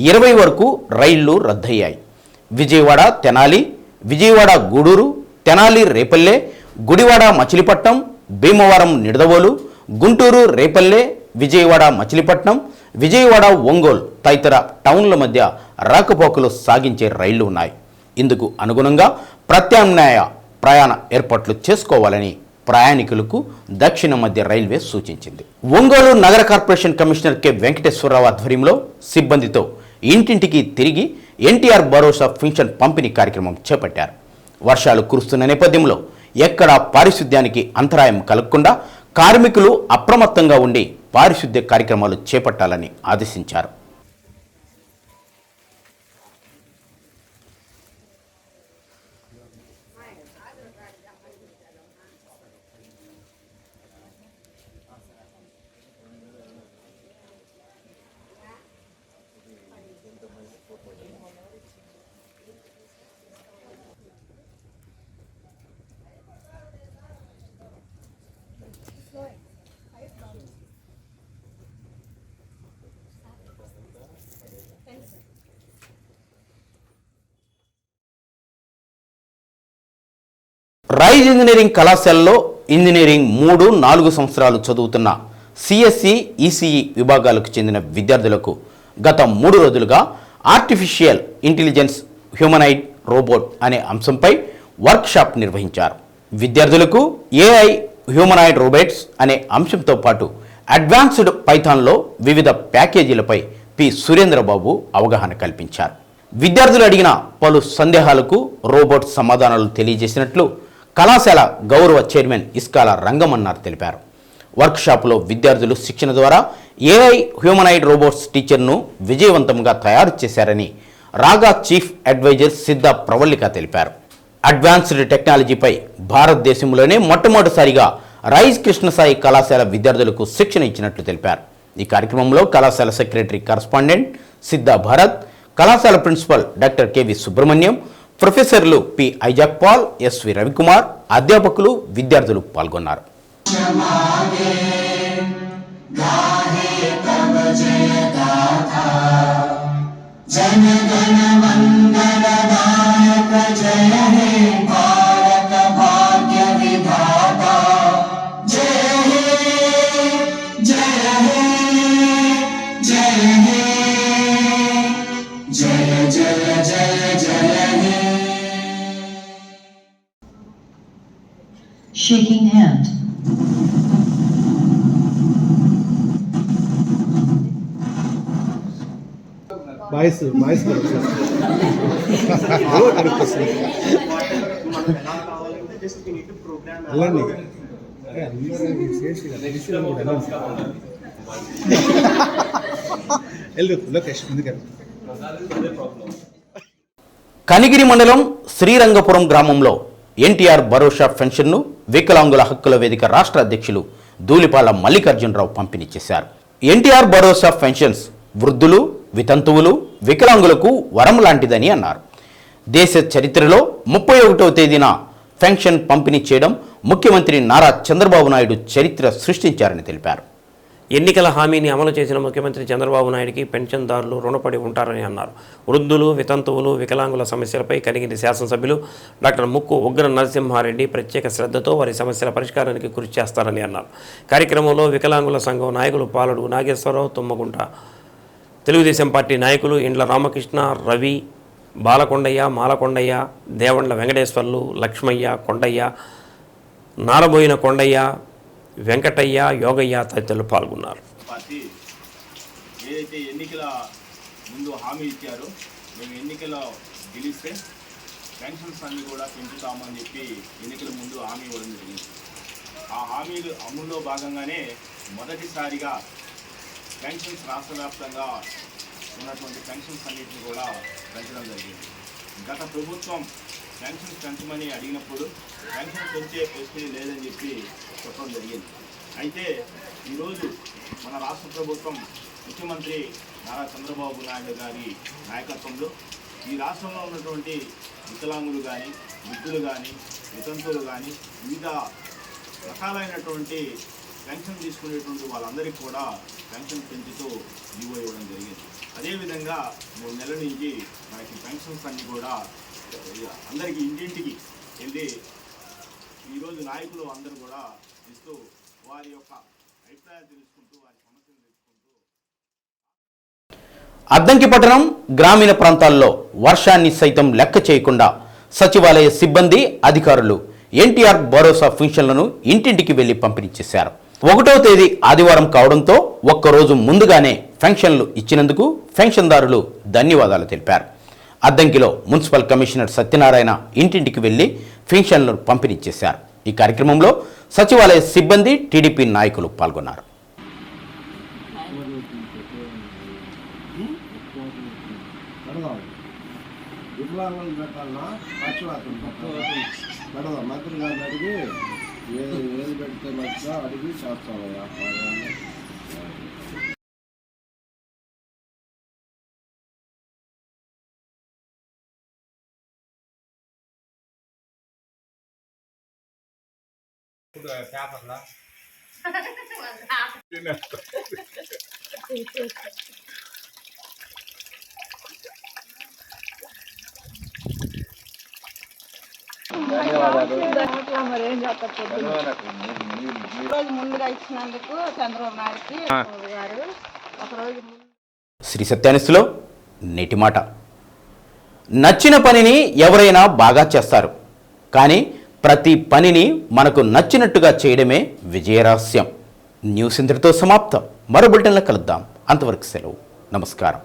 20 వరకు రైళ్లు రద్దయ్యాయి. విజయవాడ తెనాలి, విజయవాడ గూడూరు, తెనాలి రేపల్లె, గుడివాడ మచిలీపట్నం, భీమవరం నిడదవోలు, గుంటూరు రేపల్లె, విజయవాడ మచిలీపట్నం, విజయవాడ ఒంగోలు తదితర టౌన్ల మధ్య రాకపోకలు సాగించే రైళ్లు ఉన్నాయి. ఇందుకు అనుగుణంగా ప్రత్యామ్నాయ ప్రయాణ ఏర్పాట్లు చేసుకోవాలని ప్రయాణికులకు దక్షిణ మధ్య రైల్వే సూచించింది. ఒంగోలు నగర కార్పొరేషన్ కమిషనర్ కె వెంకటేశ్వరరావు ఆధ్వర్యంలో సిబ్బందితో ఇంటింటికి తిరిగి ఎన్టీఆర్ భరోసా పెన్షన్ పంపిణీ కార్యక్రమం చేపట్టారు. వర్షాలు కురుస్తున్న నేపథ్యంలో ఎక్కడా పారిశుద్ధ్యానికి అంతరాయం కలగకుండా కార్మికులు అప్రమత్తంగా ఉండి పారిశుద్ధ్య కార్యక్రమాలు చేపట్టాలని ఆదేశించారు. రైజ్ ఇంజనీరింగ్ కళాశాలలో ఇంజనీరింగ్ 3-4 సంవత్సరాలు చదువుతున్న సిఎస్సి, ఈసీఈ విభాగాలకు చెందిన విద్యార్థులకు గత 3 రోజులుగా ఆర్టిఫిషియల్ ఇంటెలిజెన్స్ హ్యూమనాయిడ్ రోబోట్ అనే అంశంపై వర్క్షాప్ నిర్వహించారు. విద్యార్థులకు ఏఐ హ్యూమనాయిడ్ రోబోట్స్ అనే అంశంతో పాటు అడ్వాన్స్డ్ పైథాన్లో వివిధ ప్యాకేజీలపై పి సురేంద్రబాబు అవగాహన కల్పించారు. విద్యార్థులు అడిగిన పలు సందేహాలకు రోబోట్ సమాధానాలు తెలియజేసినట్లు కళాశాల గౌరవ చైర్మన్ ఇస్కాల రంగమన్నార్ తెలిపారు. వర్క్షాప్లో విద్యార్థులు శిక్షణ ద్వారా ఏఐ హ్యూమనాయిడ్ రోబోట్స్ టీచర్ను విజయవంతంగా తయారు చేశారని రాగా చీఫ్ అడ్వైజర్ సిద్ధ ప్రవళిక తెలిపారు. అడ్వాన్స్డ్ టెక్నాలజీపై భారతదేశంలోనే మొట్టమొదటిసారిగా రైజ్ కృష్ణసాయి కళాశాల విద్యార్థులకు శిక్షణ ఇచ్చినట్లు తెలిపారు. ఈ కార్యక్రమంలో కళాశాల సెక్రటరీ కరస్పాండెంట్ సిద్ధ భారత్, కళాశాల ప్రిన్సిపల్ డాక్టర్ కెవి సుబ్రహ్మణ్యం, ప్రొఫెసర్లు P Isaac Paul, SV Ravikumar, అధ్యాపకులు, విద్యార్థులు పాల్గొన్నారు. Shaking hand. బాయ్స్ కనిగిరి మండలం శ్రీరంగపురం గ్రామంలో ఎన్టీఆర్ భరోసా పెన్షన్ను వికలాంగుల హక్కుల వేదిక రాష్ట్ర అధ్యక్షులు ధూళిపాల మల్లికార్జునరావు పంపిణీ చేశారు. ఎన్టీఆర్ భరోసా పెన్షన్స్ వృద్ధులు, వితంతువులు, వికలాంగులకు వరం లాంటిదని అన్నారు. దేశ చరిత్రలో 31వ తేదీన పెన్షన్ పంపిణీ చేయడం ముఖ్యమంత్రి నారా చంద్రబాబు నాయుడు చరిత్ర సృష్టించారని తెలిపారు. ఎన్నికల హామీని అమలు చేసిన ముఖ్యమంత్రి చంద్రబాబు నాయుడికి పెన్షన్దారులు రుణపడి ఉంటారని అన్నారు. వృద్ధులు, వితంతువులు, వికలాంగుల సమస్యలపై కనిగిరి శాసనసభ్యులు డాక్టర్ ముక్కు ఉగ్ర నరసింహారెడ్డి ప్రత్యేక శ్రద్ధతో వారి సమస్యల పరిష్కారానికి కృషి చేస్తారని అన్నారు. కార్యక్రమంలో వికలాంగుల సంఘం నాయకులు పాలడు నాగేశ్వరరావు, తుమ్మగుంట తెలుగుదేశం పార్టీ నాయకులు ఇండ్ల రామకృష్ణ, రవి, బాలకొండయ్య, మాలకొండయ్య, దేవండ్ల వెంకటేశ్వర్లు, లక్ష్మయ్య, కొండయ్య, నారబోయిన కొండయ్య, వెంకటయ్య, యోగయ్య తదితరులు పాల్గొన్నారు. పార్టీ ఏదైతే ఎన్నికల ముందు హామీ ఇచ్చారో మేము ఎన్నికల్లో గెలిస్తే పెన్షన్స్ అన్నీ కూడా పెంచుతామని చెప్పి ఎన్నికల ముందు హామీ ఇవ్వడం జరిగింది. ఆ హామీలు అమలులో భాగంగానే మొదటిసారిగా పెన్షన్స్ రాష్ట్ర వ్యాప్తంగా ఉన్నటువంటి పెన్షన్స్ అన్నింటినీ కూడా పెంచడం జరిగింది. గత ప్రభుత్వం పెన్షన్స్ పెంచమని అడిగినప్పుడు పెన్షన్ పెంచే ప్రశ్నే లేదని చెప్పి చెప్పడం జరిగింది. అయితే ఈరోజు మన రాష్ట్ర ప్రభుత్వం ముఖ్యమంత్రి నారా చంద్రబాబు నాయుడు గారి నాయకత్వంలో ఈ రాష్ట్రంలో ఉన్నటువంటి వికలాంగులు కానీ, వృద్ధులు కానీ, వితంతువులు కానీ వివిధ రకాలైనటువంటి పెన్షన్ తీసుకునేటువంటి వాళ్ళందరికీ కూడా పెన్షన్ పెంచుతూ జీవో ఇవ్వడం జరిగింది. అదేవిధంగా 3 నెలల నుంచి మనకి పెన్షన్స్ అన్నీ కూడా అందరికీ ఇంటింటికి వెళ్ళి ఈరోజు నాయకులు అందరూ కూడా ఇస్తూ వారి యొక్క అభిప్రాయాలు తెలుసుకుంటూ వారి సమస్యలు తెలుసుకుంటూ. అద్దంకి పట్టణం గ్రామీణ ప్రాంతాల్లో వర్షాన్ని సైతం లెక్క చేయకుండా సచివాలయ సిబ్బంది, అధికారులు ఎన్టీఆర్ భరోసా పెన్షన్లను ఇంటింటికి వెళ్లి పంపిణీ చేశారు. 1వ తేదీ ఆదివారం కావడంతో ఒక్కరోజు ముందుగానే పెన్షన్లు ఇచ్చినందుకు పెన్షన్దారులు ధన్యవాదాలు తెలిపారు. అద్దంకిలో మున్సిపల్ కమిషనర్ సత్యనారాయణ ఇంటింటికి వెళ్లి పెన్షన్లను పంపిణీ చేశారు. ఈ కార్యక్రమంలో సచివాలయ సిబ్బంది, టీడీపీ నాయకులు పాల్గొన్నారు. మంత్రి గారిని అడిగి ఏది పెడితే మంచిగా అడిగి చేస్తామయ్యా. పేపర్లో రోజు ముందుగా ఇచ్చినందుకు చంద్రబాబు నాయుడుకి గారు ఒకరోజు. శ్రీ సత్యానిస్లో నేటి మాట. నచ్చిన పనిని ఎవరైనా బాగా చేస్తారు, కానీ ప్రతి పనిని మనకు నచ్చినట్టుగా చేయడమే విజయరహస్యం. న్యూస్ ఇంతటితో సమాప్తం. మరో బులెటిన్లో కలుద్దాం. అంతవరకు సెలవు. నమస్కారం.